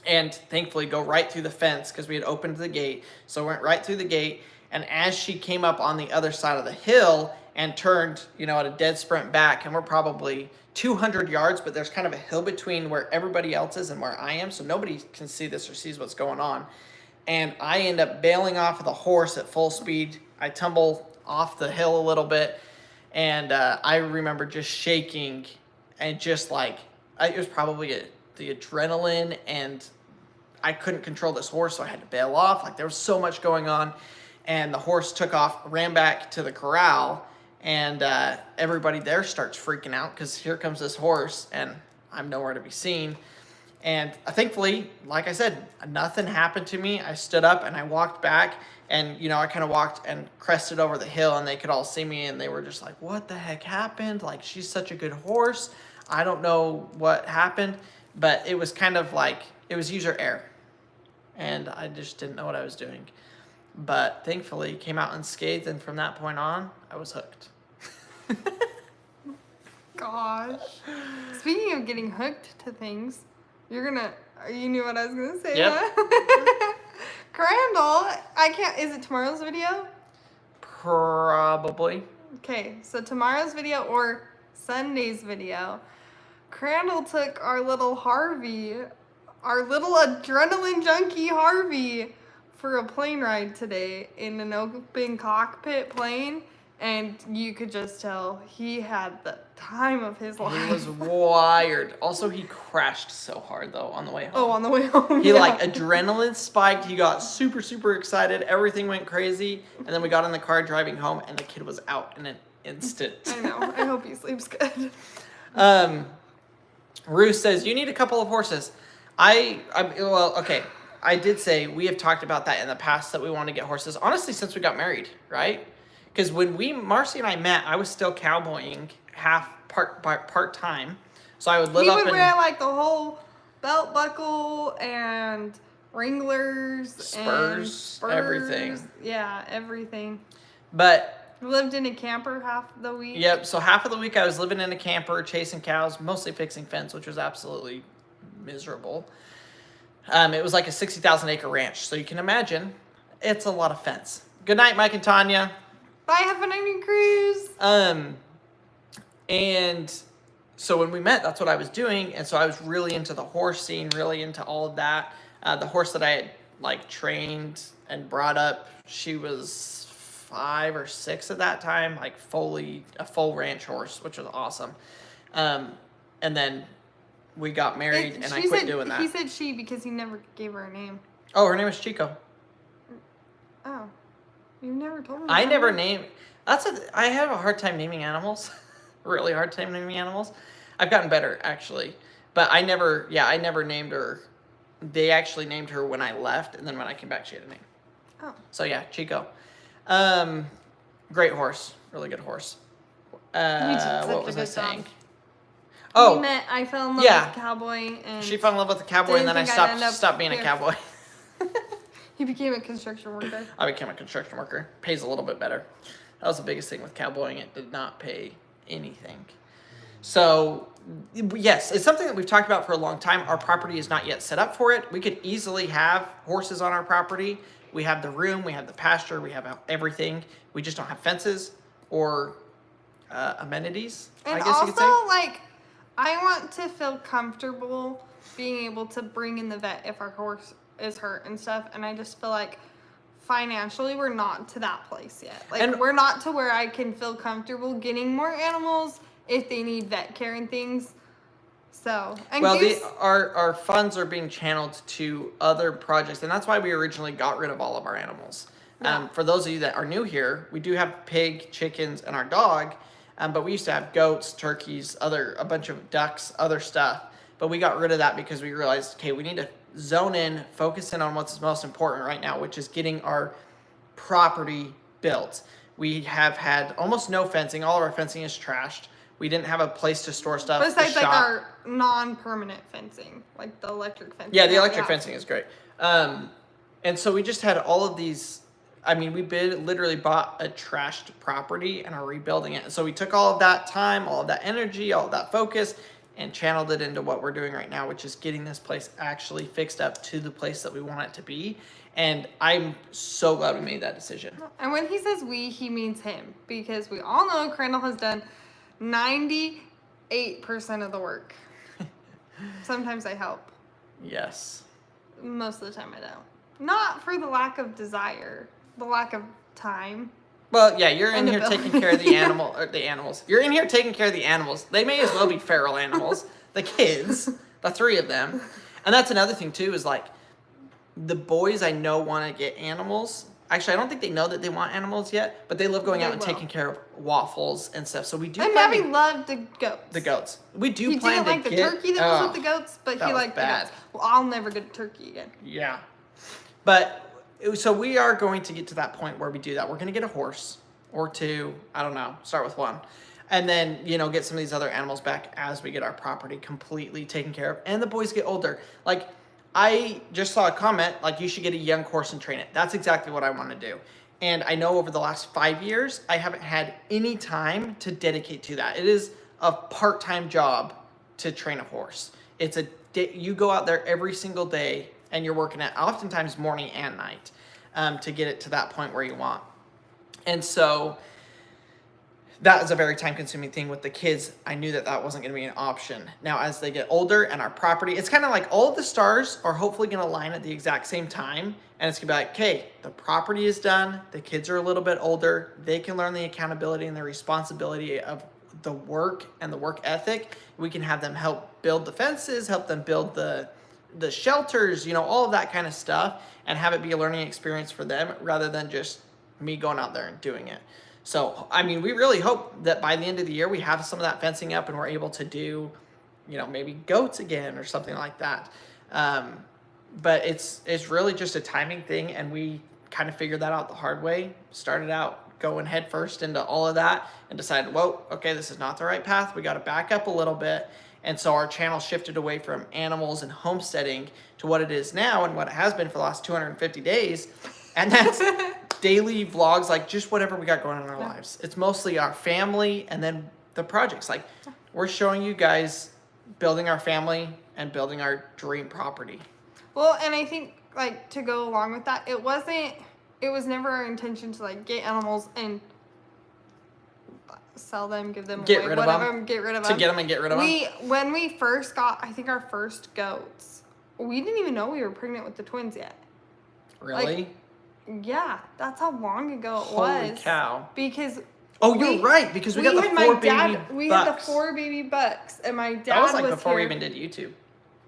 and thankfully go right through the fence because we had opened the gate. So went right through the gate, and as she came up on the other side of the hill and turned, at a dead sprint back, and we're probably 200 yards, but there's kind of a hill between where everybody else is and where I am, so nobody can see this or sees what's going on. And I end up bailing off of the horse at full speed. I tumble off the hill a little bit, and I remember just shaking and just like, it was probably the adrenaline, and I couldn't control this horse, so I had to bail off. Like, there was so much going on, and the horse took off, ran back to the corral, and everybody there starts freaking out because here comes this horse, and I'm nowhere to be seen. And thankfully, like I said, nothing happened to me. I stood up and I walked back, and I kind of walked and crested over the hill, and they could all see me, and they were just like, what the heck happened? Like, she's such a good horse. I don't know what happened, but it was kind of like, it was user error, and I just didn't know what I was doing. But thankfully, came out unscathed, and from that point on, I was hooked. Gosh. Speaking of getting hooked to things, you knew what I was gonna say, Yep. huh? Crandall, is it tomorrow's video? Probably. Okay, so tomorrow's video or Sunday's video, Crandall took our little Harvey, our little adrenaline junkie Harvey, for a plane ride today in an open cockpit plane, and you could just tell he had the time of his life. He was wired. Also, he crashed so hard, though, on the way home. Oh, on the way home. He, yeah. adrenaline spiked. He got super, super excited. Everything went crazy. And then we got in the car driving home, and the kid was out in an instant. I know. I hope he sleeps good. Ruth says, you need a couple of horses. Okay. I did say we have talked about that in the past that we want to get horses. Honestly, since we got married, right? Because when Marcy and I met, I was still cowboying part time. So I would live up in... He would wear the whole belt buckle and Wranglers Spurs, and everything. Yeah, everything. But... We lived in a camper half the week. Yep, so half of the week I was living in a camper, chasing cows, mostly fixing fence, which was absolutely miserable. It was like a 60,000 acre ranch, so you can imagine it's a lot of fence. Good night, Mike and Tanya. Bye, have a night on your cruise. And so when we met, that's what I was doing, and so I was really into the horse scene, really into all of that. The horse that I had trained and brought up, she was 5 or 6 at that time, a full ranch horse, which was awesome. And then we got married, and I quit doing that. He said she because he never gave her a name. Oh, her name is Chico. Oh, you never told me. I never named. I have a hard time naming animals. Really hard time naming animals. I've gotten better actually, but I never named her. They actually named her when I left, and then when I came back, she had a name. Oh. So yeah, Chico. Great horse, really good horse. What was I saying? Oh, I fell in love with the cowboy, and she fell in love with the cowboy, and then I stopped being a cowboy. He became a construction worker. I became a construction worker. Pays a little bit better. That was the biggest thing with cowboying. It did not pay anything. So, yes, it's something that we've talked about for a long time. Our property is not yet set up for it. We could easily have horses on our property. We have the room, we have the pasture, we have everything. We just don't have fences or amenities, and I guess you could say. Also, I want to feel comfortable being able to bring in the vet if our horse is hurt and stuff, and I just feel like financially we're not to that place yet. We're not to where I can feel comfortable getting more animals if they need vet care and things. So, and our funds are being channeled to other projects, and that's why we originally got rid of all of our animals. Yeah. For those of you that are new here, we do have pig, chickens, and our dog, but we used to have goats, turkeys, a bunch of ducks, other stuff. But we got rid of that because we realized, okay, we need to zone in, focus in on what's most important right now, which is getting our property built. We have had almost no fencing. All of our fencing is trashed. We didn't have a place to store stuff. Besides our non-permanent fencing, like the electric fencing. Yeah, the electric fencing is great. And so we just had all of these. I mean, we literally bought a trashed property and are rebuilding it. So we took all of that time, all of that energy, all of that focus and channeled it into what we're doing right now, which is getting this place actually fixed up to the place that we want it to be. And I'm so glad we made that decision. And when he says we, he means him, because we all know Crandall has done 98% of the work. Sometimes I help. Yes. Most of the time I don't. Not for the lack of desire, the lack of time. Well, yeah, you're in And here ability. taking care of the animals. You're in here taking care of the animals. They may as well be feral animals. The kids, the 3 of them. And that's another thing too, is like the boys I know want to get animals. Actually, I don't think they know that they want animals yet, but they love going out and taking care of waffles and stuff. So we do. And Maddie loved the goats. The goats. We do He plan didn't like the turkey that was with the goats, but he liked the goats. Well, I'll never get a turkey again. Yeah. But so we are going to get to that point where we do that. We're going to get a horse or 2. I don't know. Start with 1. And then, get some of these other animals back as we get our property completely taken care of. And the boys get older. Like, I just saw a comment, like, you should get a young horse and train it. That's exactly what I want to do. And I know over the last 5 years, I haven't had any time to dedicate to that. It is a part-time job to train a horse. It's a day, you go out there every single day and you're working at oftentimes morning and night to get it to that point where you want. And so that is a very time-consuming thing with the kids. I knew that that wasn't going to be an option. Now, as they get older and our property, it's kind of like all of the stars are hopefully going to align at the exact same time. And it's going to be like, okay, the property is done. The kids are a little bit older. They can learn the accountability and the responsibility of the work and the work ethic. We can have them help build the fences, help them build the shelters, all of that kind of stuff, and have it be a learning experience for them rather than just me going out there and doing it. So, I mean, we really hope that by the end of the year, we have some of that fencing up and we're able to do, maybe goats again or something like that. But it's really just a timing thing. And we kind of figured that out the hard way. Started out going head first into all of that and decided, whoa, okay, this is not the right path. We got to back up a little bit. And so our channel shifted away from animals and homesteading to what it is now and what it has been for the last 250 days. And that's daily vlogs, like just whatever we got going on in our lives. It's mostly our family and then the projects. Like, we're showing you guys building our family and building our dream property. Well, and I think, like, to go along with that, it was never our intention to, like, get animals and sell them, give them Get away, rid of whatever, them. get rid of To them. get them and get rid of them. When we first got, I think, our first goats, we didn't even know we were pregnant with the twins yet. Really? Like, yeah, that's how long ago it Holy was. cow. Because you're right, because we got the 4 baby bucks. We had the 4 baby bucks, and my dad That was like was before we here. even did YouTube.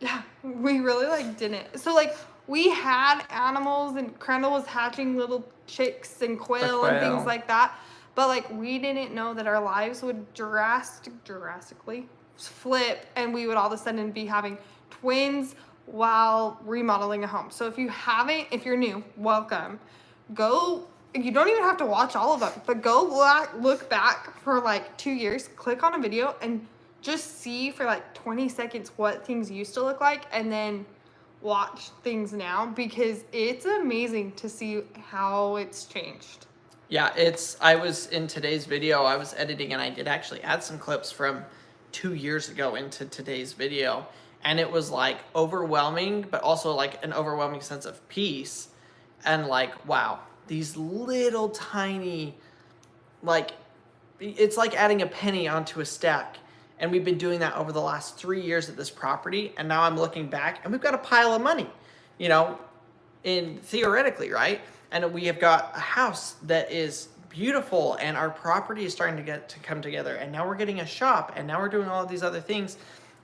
Yeah, we really didn't. So we had animals, and Crandall was hatching little chicks and quail and things like that. But we didn't know that our lives would drastically flip, and we would all of a sudden be having twins while remodeling a home. So if you're new, welcome. You don't even have to watch all of them, but go look back for 2 years, click on a video and just see for 20 seconds what things used to look like, and then watch things now, because it's amazing to see how it's changed. Yeah, I was in today's video, I was editing and I did actually add some clips from 2 years ago into today's video. And it was overwhelming, but also an overwhelming sense of peace. And wow, these little tiny, it's like adding a penny onto a stack. And we've been doing that over the last 3 years at this property. And now I'm looking back and we've got a pile of money, theoretically, right? And we have got a house that is beautiful and our property is starting to come together. And now we're getting a shop and now we're doing all of these other things.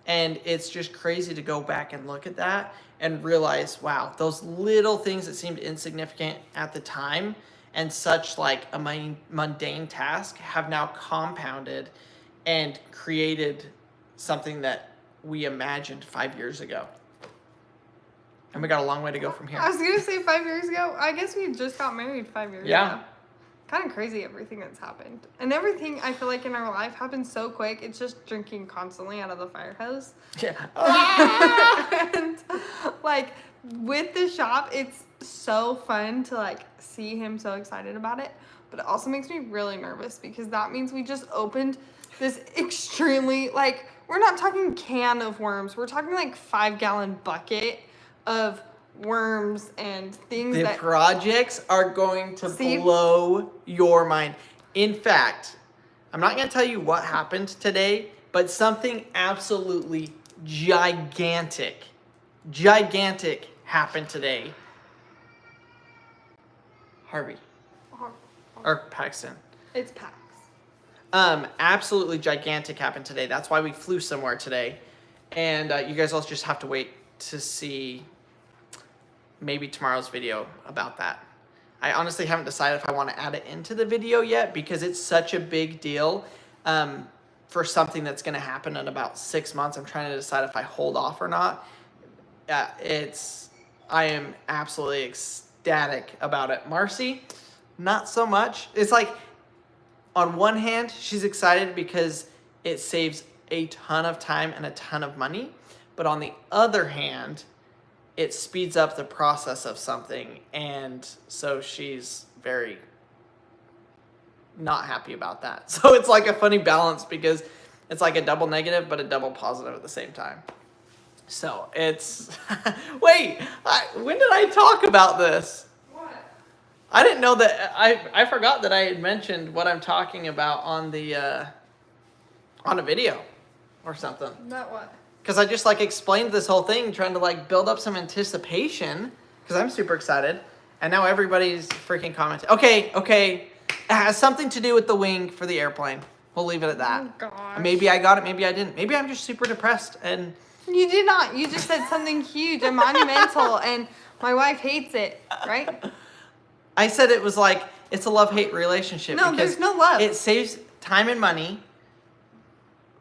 And it's just crazy to go back and look at that and realize, wow, those little things that seemed insignificant at the time and such a mundane task have now compounded and created something that we imagined 5 years ago. And we got a long way to go from here. I was going to say 5 years ago. I guess we just got married 5 years ago. Kind of crazy, everything that's happened. And everything, I feel in our life happens so quick. It's just drinking constantly out of the fire hose. Yeah. And with the shop, so fun to like see him so excited about it, but it also makes me really nervous because that means we just opened this extremely, like, we're not talking can of worms, we're talking like 5-gallon bucket of worms and things The that projects are going to blow your mind. In fact, I'm not going to tell you what happened today, but something absolutely gigantic happened today. Harvey. Or Paxton. It's Pax. Absolutely gigantic happened today. That's why we flew somewhere today. And you guys all just have to wait to see maybe tomorrow's video about that. I honestly haven't decided if I want to add it into the video yet because it's such a big deal for something that's going to happen in about 6 months. I'm trying to decide if I hold off or not. I am absolutely ecstatic about it. Marcy, not so much. It's like, on one hand, she's excited because it saves a ton of time and a ton of money. But on the other hand, it speeds up the process of something. And so she's very not happy about that. So it's like a funny balance because it's like a double negative, but a double positive at the same time. So it's, wait, when did I talk about this? What? I didn't know that, I forgot that I had mentioned what I'm talking about on the, on a video or something. About what? Because I just like explained this whole thing, trying to like build up some anticipation, because I'm super excited. And now everybody's freaking commenting. Okay. It has something to do with the wing for the airplane. We'll leave it at that. Oh, gosh. Maybe I got it, maybe I didn't. Maybe I'm just super depressed and... You did not. You just said something huge and monumental, and my wife hates it, right? I said it was like, it's a love-hate relationship. No, there's no love. It saves time and money,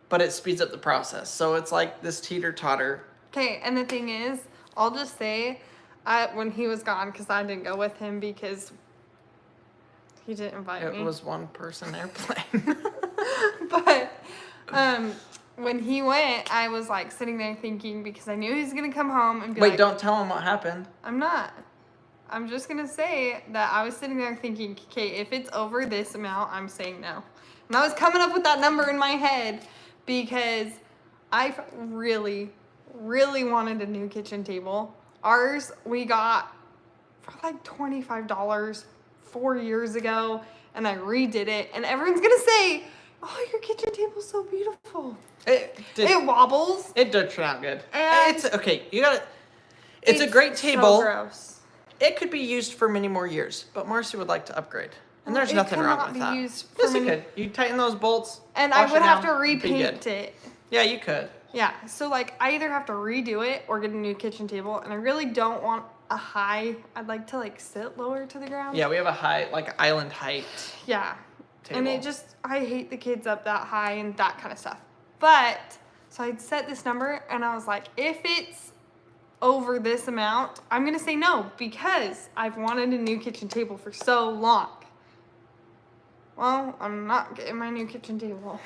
but it speeds up the process. So it's like this teeter-totter. Okay, and the thing is, I'll just say, when he was gone, because I didn't go with him because he didn't invite me. It was one person airplane. But when he went, I was like sitting there thinking, because I knew he was going to come home and be like... Wait, don't tell him what happened. I'm not. I'm just going to say that I was sitting there thinking, okay, if it's over this amount, I'm saying no. And I was coming up with that number in my head because I really, really wanted a new kitchen table. Ours, we got for like $25 4 years ago, and I redid it. And everyone's going to say, oh, your kitchen table's so beautiful. It wobbles. It did turn out good. And it's okay. You got it. It's a great table. So gross. It could be used for many more years, but Marcy would like to upgrade. And there's nothing wrong with that. Used for yes, it could. You tighten those bolts. And I would have to repaint it. Yeah, you could. Yeah, so like I either have to redo it or get a new kitchen table, and I really don't want a high. I'd like to like sit lower to the ground. Yeah, we have a high, like island height. Yeah. Table. And it just, I hate the kids up that high and that kind of stuff. But, so I'd set this number and I was like, if it's over this amount, I'm going to say no because I've wanted a new kitchen table for so long. Well, I'm not getting my new kitchen table.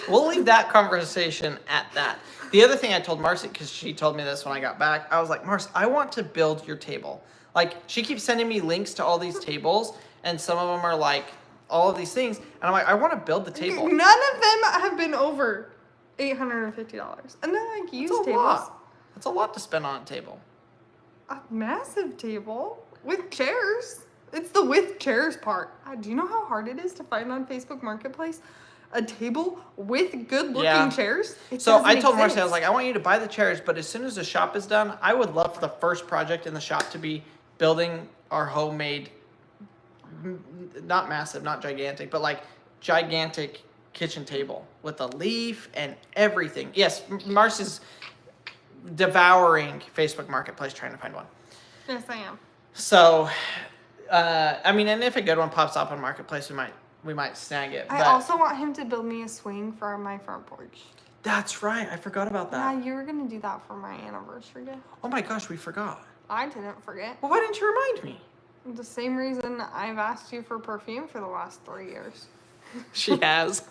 We'll leave that conversation at that. The other thing I told Marcy, because she told me this when I got back, I was like, Marcy, I want to build your table. Like, she keeps sending me links to all these tables, and some of them are like all of these things, and I'm like, I want to build the table. None of them have been over $850, and they're like used tables. Lot. That's a lot to spend on a table. A massive table with chairs. It's the with chairs part. Do you know how hard it is to find on Facebook Marketplace a table with good-looking chairs? So I told Marcy, I was like, I want you to buy the chairs, but as soon as the shop is done, I would love for the first project in the shop to be building our homemade, not massive, not gigantic, but like gigantic kitchen table with a leaf and everything. Yes, Marcy's devouring Facebook Marketplace trying to find one. Yes, I am. So, I mean, and if a good one pops up on Marketplace, we might snag it. I also want him to build me a swing for my front porch. That's right. I forgot about that. Yeah, you were going to do that for my anniversary gift. Oh my gosh, we forgot. I didn't forget. Well, why didn't you remind me? The same reason I've asked you for perfume for the last 3 years. She has.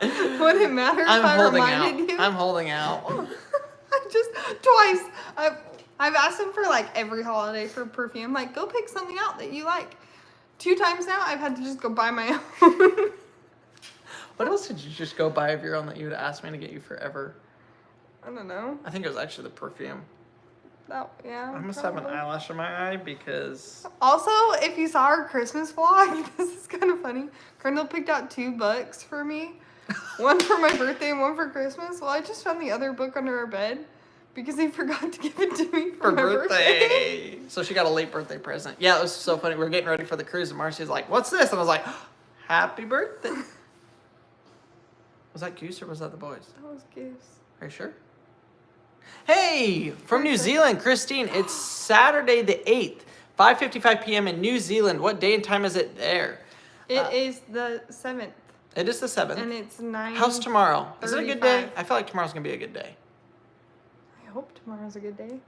Would it matter if I reminded you? I'm holding out. I just, twice. I've asked him for like every holiday for perfume. Like, go pick something out that you like. 2 times now, I've had to just go buy my own. What else did you just go buy of your own that you would ask me to get you forever? I don't know. I think it was actually the perfume. Oh, yeah. I must have an eyelash in my eye because... Also, if you saw our Christmas vlog, this is kind of funny. Kendall picked out 2 books for me. One for my birthday and one for Christmas. Well, I just found the other book under our bed because he forgot to give it to me for my birthday. So she got a late birthday present. Yeah, it was so funny. We were getting ready for the cruise and Marcy's like, what's this? And I was like, happy birthday. Was that Goose or was that the boys? That was Goose. Are you sure? Hey, from New Zealand, Christine. It's Saturday the 8th, 5:55 p.m. in New Zealand. What day and time is it there? It is the 7th. It is the 7th. And it's 9. How's tomorrow? Is it a good day? 35. I feel like tomorrow's going to be a good day. I hope tomorrow's a good day.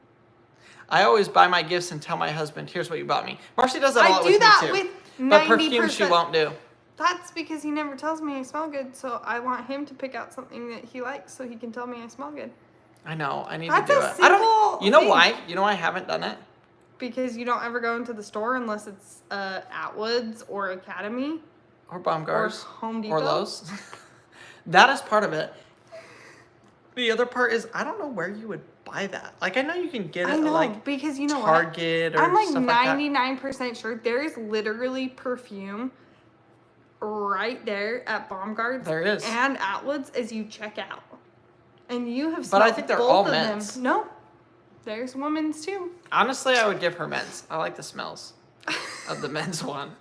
I always buy my gifts and tell my husband, here's what you bought me. Marcy does that a lot with me too. I do that with 90%. But perfume she won't do. That's because he never tells me I smell good, so I want him to pick out something that he likes so he can tell me I smell good. I know. I need That's to do a it. I don't. simple You know thing. why? You know why I haven't done it? Because you don't ever go into the store unless it's Atwoods or Academy Or Baumgars. or Home Depot. Or Lowe's. That is part of it. The other part is I don't know where you would buy that. Like I know you can get it I know, at like because you know Target what? or I'm like stuff like that. 99% sure there is literally perfume right there at Baumgart's There is. and Atwoods as you check out. And you have But I smelled think they're both all of men's. them. No. There's women's too. Honestly, I would give her men's. I like the smells of the men's one.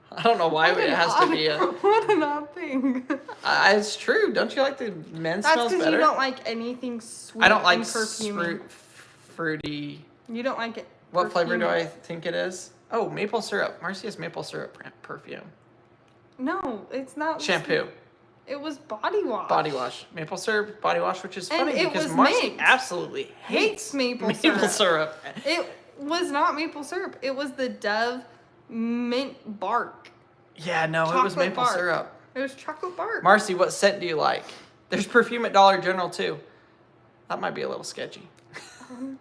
I don't know why it has to be a... What an odd thing. It's true. Don't you like the men's That's smells because better? you don't like anything sweet I don't like and perfumey. fruity... You don't like it. What flavor do perfumey. I think it is? Oh, maple syrup. Marcy has maple syrup perfume. No, it's not. Shampoo. It was body wash. Body wash. Maple syrup body wash, which is And funny it because was Marcy mint. absolutely hates maple syrup. It was not maple syrup. It was the Dove mint bark. Yeah, no, it was Chocolate maple bark. syrup. It was chocolate bark. Marcy, what scent do you like? There's perfume at Dollar General too. That might be a little sketchy. I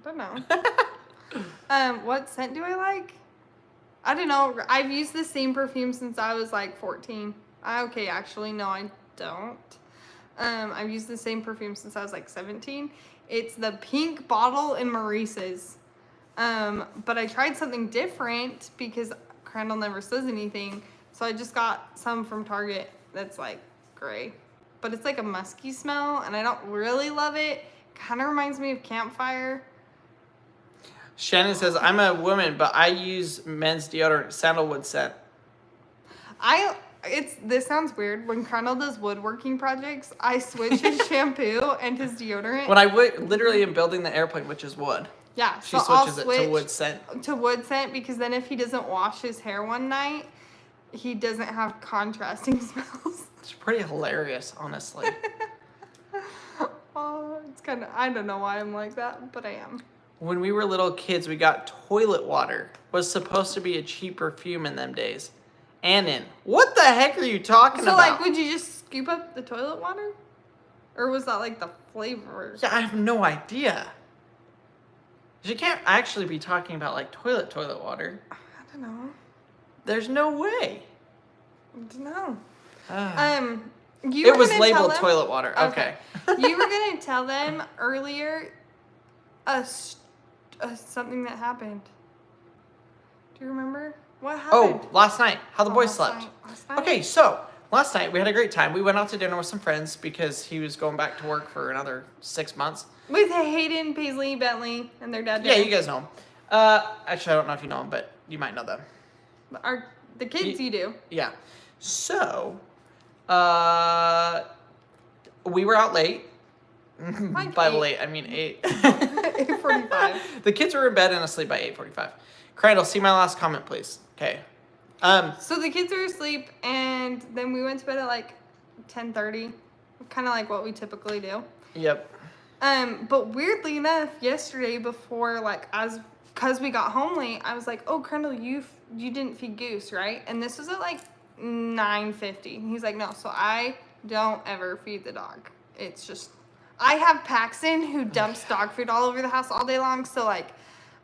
don't know. What scent do I like? I don't know. I've used the same perfume since I was like 14. Okay, actually, no, I don't. I've used the same perfume since I was like 17. It's the pink bottle in Maurice's. But I tried something different because Crandall never says anything. So I just got some from Target that's like gray. But it's like a musky smell and I don't really love it. Kind of reminds me of campfire. Shannon says, I'm a woman, but I use men's deodorant, sandalwood scent. This sounds weird. When Crandall does woodworking projects, I switch his shampoo and his deodorant. When I literally am building the airplane, which is wood. Yeah, She so I'll switches it switch to wood scent. to wood scent because then if he doesn't wash his hair one night, he doesn't have contrasting smells. It's pretty hilarious, honestly. Oh, it's kind of, I don't know why I'm like that, but I am. When we were little kids, we got toilet water. Was supposed to be a cheap perfume in them days. Annan. What the heck are you talking So, about? like, would you just scoop up the toilet water? Or was that, like, the flavor? Yeah, I have no idea. You can't actually be talking about, like, toilet water. I don't know. There's no way. I don't know. It was labeled toilet water. Okay. You were going to tell them earlier something that happened. Do you remember? What happened? Oh, last night. How the boys slept. Last night. Okay, so last night we had a great time. We went out to dinner with some friends because he was going back to work for another 6 months. With Hayden, Paisley, Bentley, and their dad. Yeah, you guys know them. Actually, I don't know if you know them, but you might know them. The kids you do. Yeah. So, we were out late. Like By 8. late, I mean 8. 8:45. The kids were in bed and asleep by 8:45. Crandall, see my last comment, please. Okay. So the kids were asleep, and then we went to bed at like 10:30, kind of like what we typically do. Yep. But weirdly enough, yesterday before, like, cause we got home late, I was like, oh, Crandall, you didn't feed Goose, right? And this was at like 9:50. And he's like, no, so I don't ever feed the dog. It's just, I have Paxton who dumps dog food all over the house all day long. So like,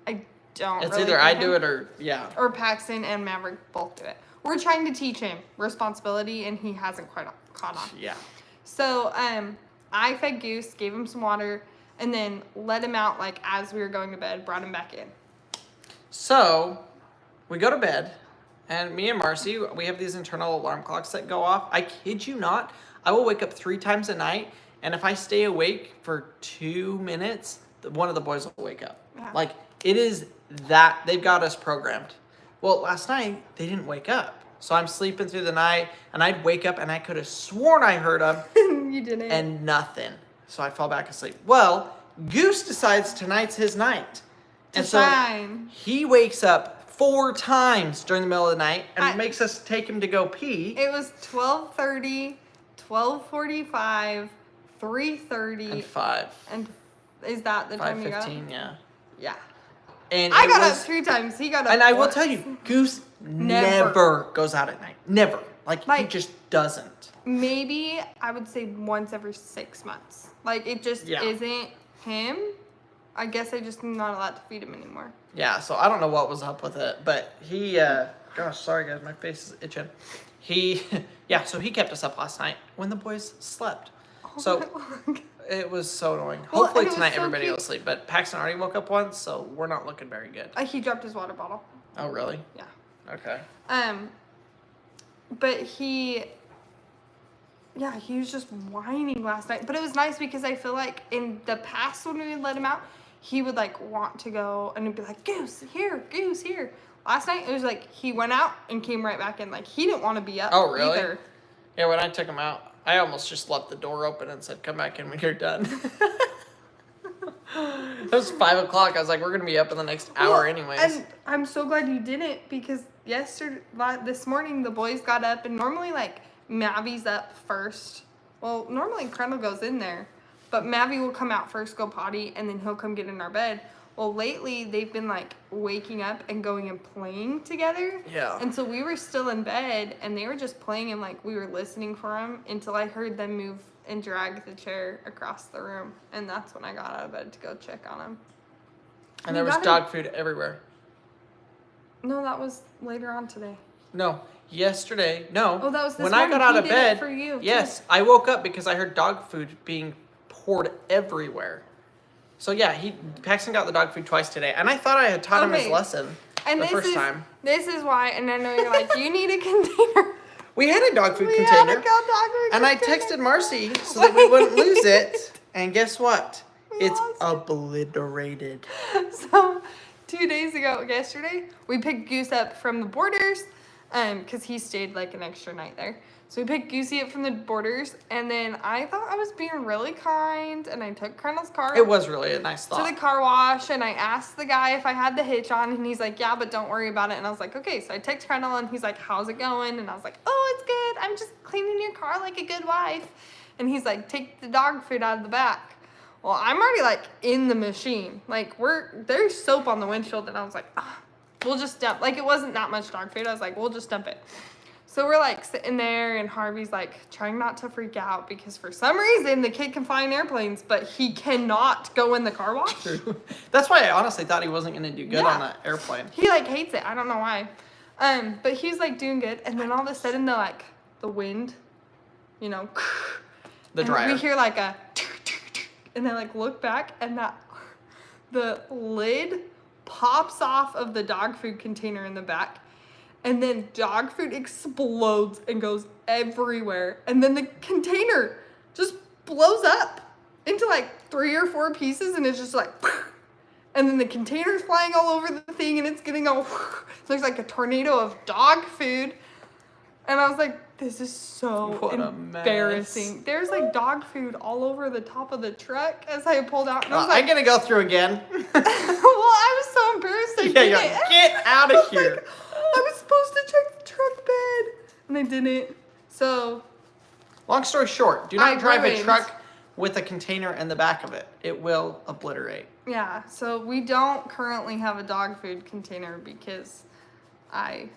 I don't. It's really either I feed do him, it or yeah. or Paxton and Maverick both do it. We're trying to teach him responsibility, and he hasn't quite caught on. Yeah. So I fed Goose, gave him some water, and then let him out like as we were going to bed. Brought him back in. So we go to bed, and me and Marcy, we have these internal alarm clocks that go off. I kid you not, I will wake up 3 times a night, and if I stay awake for 2 minutes, one of the boys will wake up. Yeah. Like, it is that, they've got us programmed. Well, last night, they didn't wake up. So I'm sleeping through the night, and I'd wake up, and I could have sworn I heard them. You didn't. And nothing. So I fall back asleep. Well, Goose decides tonight's his night. And so Fine. he wakes up 4 times during the middle of the night and makes us take him to go pee. It was 12:30, 12:45, 3:30, And 5. and is that the time you got up? 5:15, yeah. Yeah. And I it got up was, 3 times. He got up. and I will 4. tell you, Goose Never. never goes out at night. Never. Like he Like- just doesn't. Maybe I would say once every 6 months. Like it just Yeah. isn't him. I guess I just am not allowed to feed him anymore. Yeah, so I don't know what was up with it, but he, gosh, sorry guys, my face is itching. He, yeah, so he kept us up last night when the boys slept. So it was so annoying. Well, Hopefully and it was tonight so everybody cute. will sleep, but Paxton already woke up once, so we're not looking very good. He dropped his water bottle. Oh, really? Yeah. Okay. But he was just whining last night. But it was nice because I feel like in the past when we would let him out, he would like want to go and he'd be like, Goose here, Goose here. Last night it was like he went out and came right back in. Like he didn't want to be up Oh, really? either. Yeah, when I took him out, I almost just left the door open and said, come back in when you're done. It was 5 o'clock. I was like, we're going to be up in the next hour Well, anyways. And I'm so glad you didn't because this morning the boys got up and normally like Mavi's up first. Well, normally Crendel goes in there, but Mavi will come out first, go potty, and then he'll come get in our bed. Well, lately they've been like waking up and going and playing together. Yeah. And so we were still in bed and they were just playing and like we were listening for them until I heard them move and drag the chair across the room. And that's when I got out of bed to go check on them. And there was dog food everywhere. No, that was later on today. No, yesterday. No. Oh, that was this when I morning. got out He of did it bed. for you, too. Yes, I woke up because I heard dog food being poured everywhere. So yeah, Paxton got the dog food twice today, and I thought I had taught him his Okay. lesson And the this first is, time. This is why, and I know you're like, you need a container. We had a dog food We container, had a dog food and I container. texted Marcy so that we wouldn't lose it. And guess what? We It's lost it. obliterated. So 2 days ago, yesterday, we picked Goose up from the Borders, because he stayed like an extra night there. So we picked Goosey up from the Borders, and then I thought I was being really kind, and I took Crendel's car It was really a nice to thought. the car wash, and I asked the guy if I had the hitch on, and he's like, yeah, but don't worry about it. And I was like, okay. So I text Crendel, and he's like, how's it going? And I was like, oh, it's good. I'm just cleaning your car like a good wife. And he's like, take the dog food out of the back. Well, I'm already like in the machine. Like there's soap on the windshield, and I was like, we'll just dump. Like it wasn't that much dog food. I was like, we'll just dump it. So we're like sitting there, and Harvey's like trying not to freak out because for some reason the kid can fly in airplanes, but he cannot go in the car wash. That's why I honestly thought he wasn't going to do good Yeah. on that airplane. He like hates it. I don't know why. But he's like doing good, and then all of a sudden the wind, you know, The and dryer. we hear like a, and I like look back, and the lid pops off of the dog food container in the back. And then dog food explodes and goes everywhere. And then the container just blows up into like 3 or 4 pieces, and it's just like, and then the container's flying all over the thing, and it's getting all, there's like a tornado of dog food. And I was like, this is so What a mess. embarrassing. There's like dog food all over the top of the truck as I pulled out. And I was I'm like, going to go through again. well, I was so embarrassed. I Yeah, did you're it. like, get out I of was here. like, I was supposed to check the truck bed, and I didn't. So Long story short, do I not drive a ruined- truck with a container in the back of it. It will obliterate. yeah, so we don't currently have a dog food container because I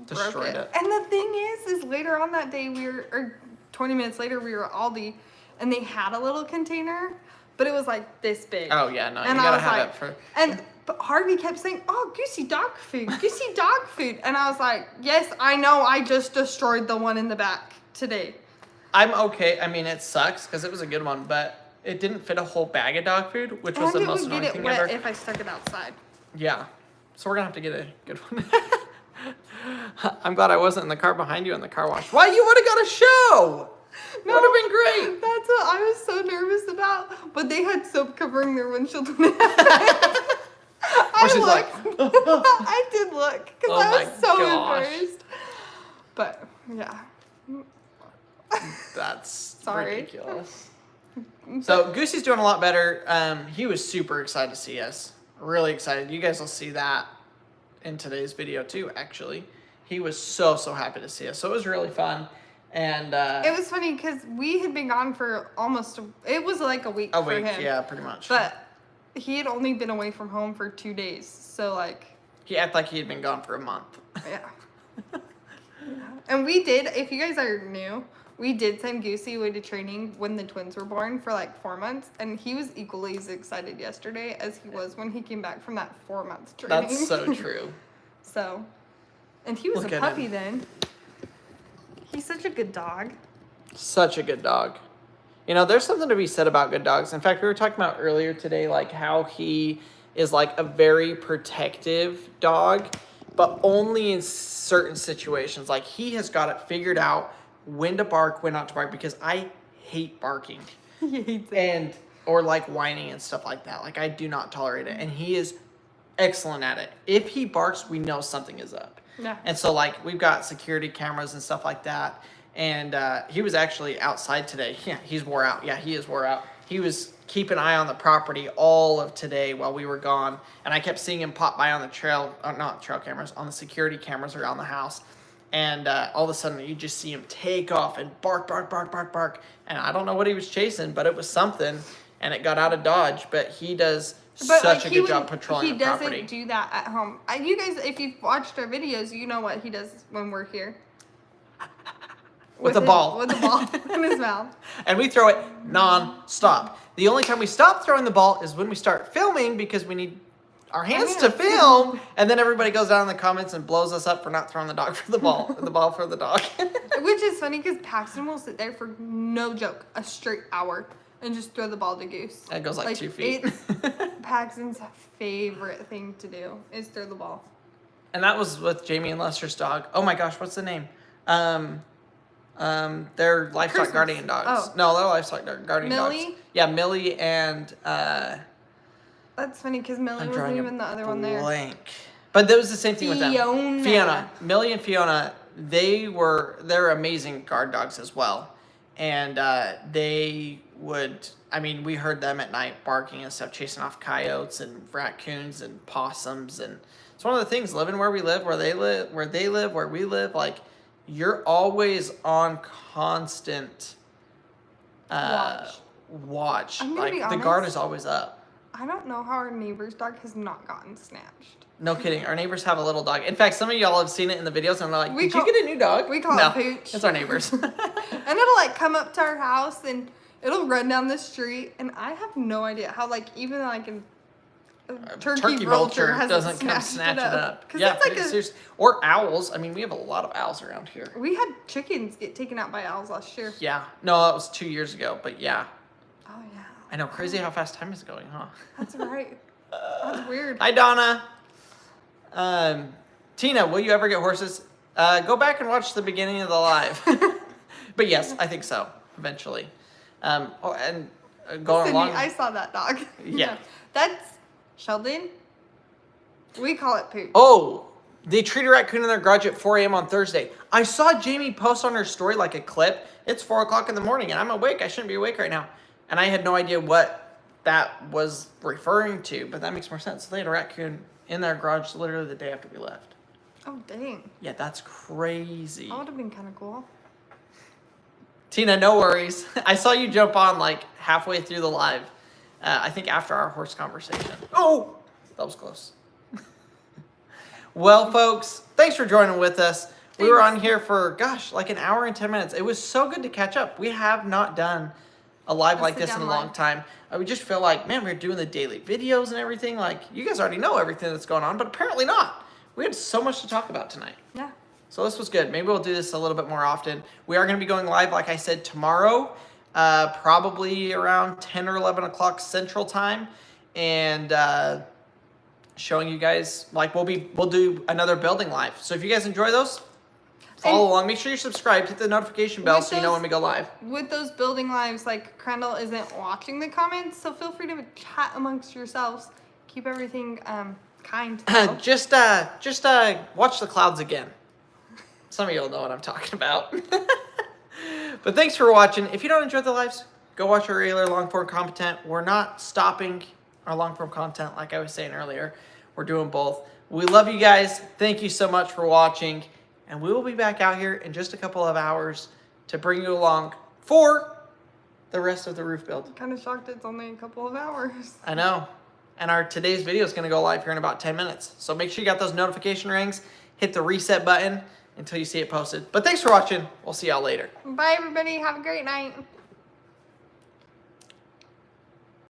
Destroyed broke it. And the thing is later on that day or 20 minutes later we were at Aldi, and they had a little container, but it was like this big. Oh yeah, no, And you I gotta was have like, it for. But Harvey kept saying, "Oh, Goosey dog food, Goosey dog food," and I was like, "Yes, I know. I just destroyed the one in the back today." I'm okay. I mean, it sucks because it was a good one, but it didn't fit a whole bag of dog food, which was And the it most would get annoying it thing wet ever. if I stuck it outside. Yeah, so we're gonna have to get a good one. I'm glad I wasn't in the car behind you in the car wash. Why, you would have got a show. No, Would have been great. That's what I was so nervous about. But they had soap covering their windshield when it happened. She's like, I did look because Oh I my was so gosh. embarrassed. But yeah, That's Sorry. ridiculous. So Goosey's doing a lot better. He was super excited to see us. Really excited. You guys will see that in today's video too, actually. He was so happy to see us. So it was really fun. And it was funny because we had been gone for it was like a week for him. Yeah, pretty much. But he had only been away from home for 2 days. So like. He acted like he had been gone for a month. Yeah. And we did, if you guys are new, we did send Goosey away to training when the twins were born for like 4 months. And he was equally as excited yesterday as he was when he came back from that 4 months training. That's so true. So, and he was Look a at puppy him. then. He's such a good dog. Such a good dog. You know, there's something to be said about good dogs. In fact, we were talking about earlier today, like how he is like a very protective dog, but only in certain situations. Like he has got it figured out when to bark, when not to bark, because I hate barking. He hates it. And, or like whining and stuff like that. Like I do not tolerate it. And he is excellent at it. If he barks, we know something is up. Yeah. And so like we've got security cameras and stuff like that. And he was actually outside today. Yeah, he's wore out. Yeah, he is wore out. He was keeping an eye on the property all of today while we were gone. And I kept seeing him pop by on the trail, not trail cameras, on the security cameras around the house. And all of a sudden you just see him take off and bark, bark, bark, bark, bark. And I don't know what he was chasing, but it was something. And it got out of Dodge. But he does such a good job patrolling the property. He doesn't do that at home. You guys, if you've watched our videos, you know what he does when we're here. With a ball. With a ball in his mouth. And we throw it non-stop. The only time we stop throwing the ball is when we start filming because we need our hands to film. And then everybody goes down in the comments and blows us up for not throwing the dog for the ball. The ball for the dog. Which is funny because Paxton will sit there for no joke, a straight hour and just throw the ball to Goose. It goes like 2 feet. It's Paxton's favorite thing to do is throw the ball. And that was with Jamie and Lester's dog. Oh my gosh, what's the name? They're livestock Christmas. guardian dogs. Oh. No, they're livestock guardian Millie? dogs. Yeah, Millie and That's funny because Millie I'm wasn't drawing even the other one there. blank. But that was the same thing with them. Fiona. Millie and Fiona, they're amazing guard dogs as well. And they would, I mean, we heard them at night barking and stuff, chasing off coyotes and raccoons and possums. And it's one of the things, living where we live, where they live, where we live, like, you're always on constant watch. I'm gonna Like, be the guard honest. is always up. I don't know how our neighbor's dog has not gotten snatched. No kidding. Our neighbors have a little dog. In fact, some of y'all have seen it in the videos and they're like, We did call- you get a new dog? we call no, it Pooch. It's our neighbors. And it'll like come up to our house and it'll run down the street and I have no idea how like even like a turkey vulture hasn't doesn't come snatched snatch it up. 'Cause Yeah, it's like pretty serious. Or owls. I mean, we have a lot of owls around here. we had chickens get taken out by owls last year. Yeah. No, that was 2 years ago, but yeah. Oh yeah. I know, crazy how fast time is going, huh? That's right. That's weird. Hi, Donna. Tina, will you ever get horses? Go back and watch the beginning of the live. But yes, I think so, eventually. Going Sydney, along. I saw that dog. Yeah. That's Sheldon. We call it Pooch. Oh, they treat a raccoon in their garage at 4 a.m. on Thursday. I saw Jamie post on her story like a clip. It's 4 o'clock in the morning and I'm awake. I shouldn't be awake right now. And I had no idea what that was referring to, but that makes more sense. They had a raccoon in their garage literally the day after we left. Oh dang. Yeah, that's crazy. That would have been kind of cool. Tina, no worries. I saw you jump on like halfway through the live. I think after our horse conversation. Oh, that was close. Well, folks, thanks for joining with us. We were on here for, gosh, like an hour and 10 minutes. It was so good to catch up. We have not done a live A like this in a sit-down long live. time. We just feel like, man, we're doing the daily videos and everything. Like, you guys already know everything that's going on, but apparently not. We had so much to talk about tonight. Yeah. So this was good. Maybe we'll do this a little bit more often. We are going to be going live, like I said, tomorrow, probably around 10 or 11 o'clock Central Time, and showing you guys, like, we'll do another building live. So if you guys enjoy those, follow along. Make sure you're subscribed. Hit the notification bell so you know when we go live. With those building lives, like, Crandall isn't watching the comments, so feel free to chat amongst yourselves. Keep everything kind. though. Just watch the clouds again. Some of you will know what I'm talking about. But thanks for watching. If you don't enjoy the lives, go watch our regular long form content. We're not stopping our long form content like I was saying earlier. We're doing both. We love you guys. Thank you so much for watching. And we will be back out here in just a couple of hours to bring you along for the rest of the roof build. I'm kind of shocked it's only a couple of hours. I know. And our today's video is going to go live here in about 10 minutes. So make sure you got those notification rings. Hit the reset button until you see it posted. But thanks for watching. We'll see y'all later. Bye, everybody. Have a great night.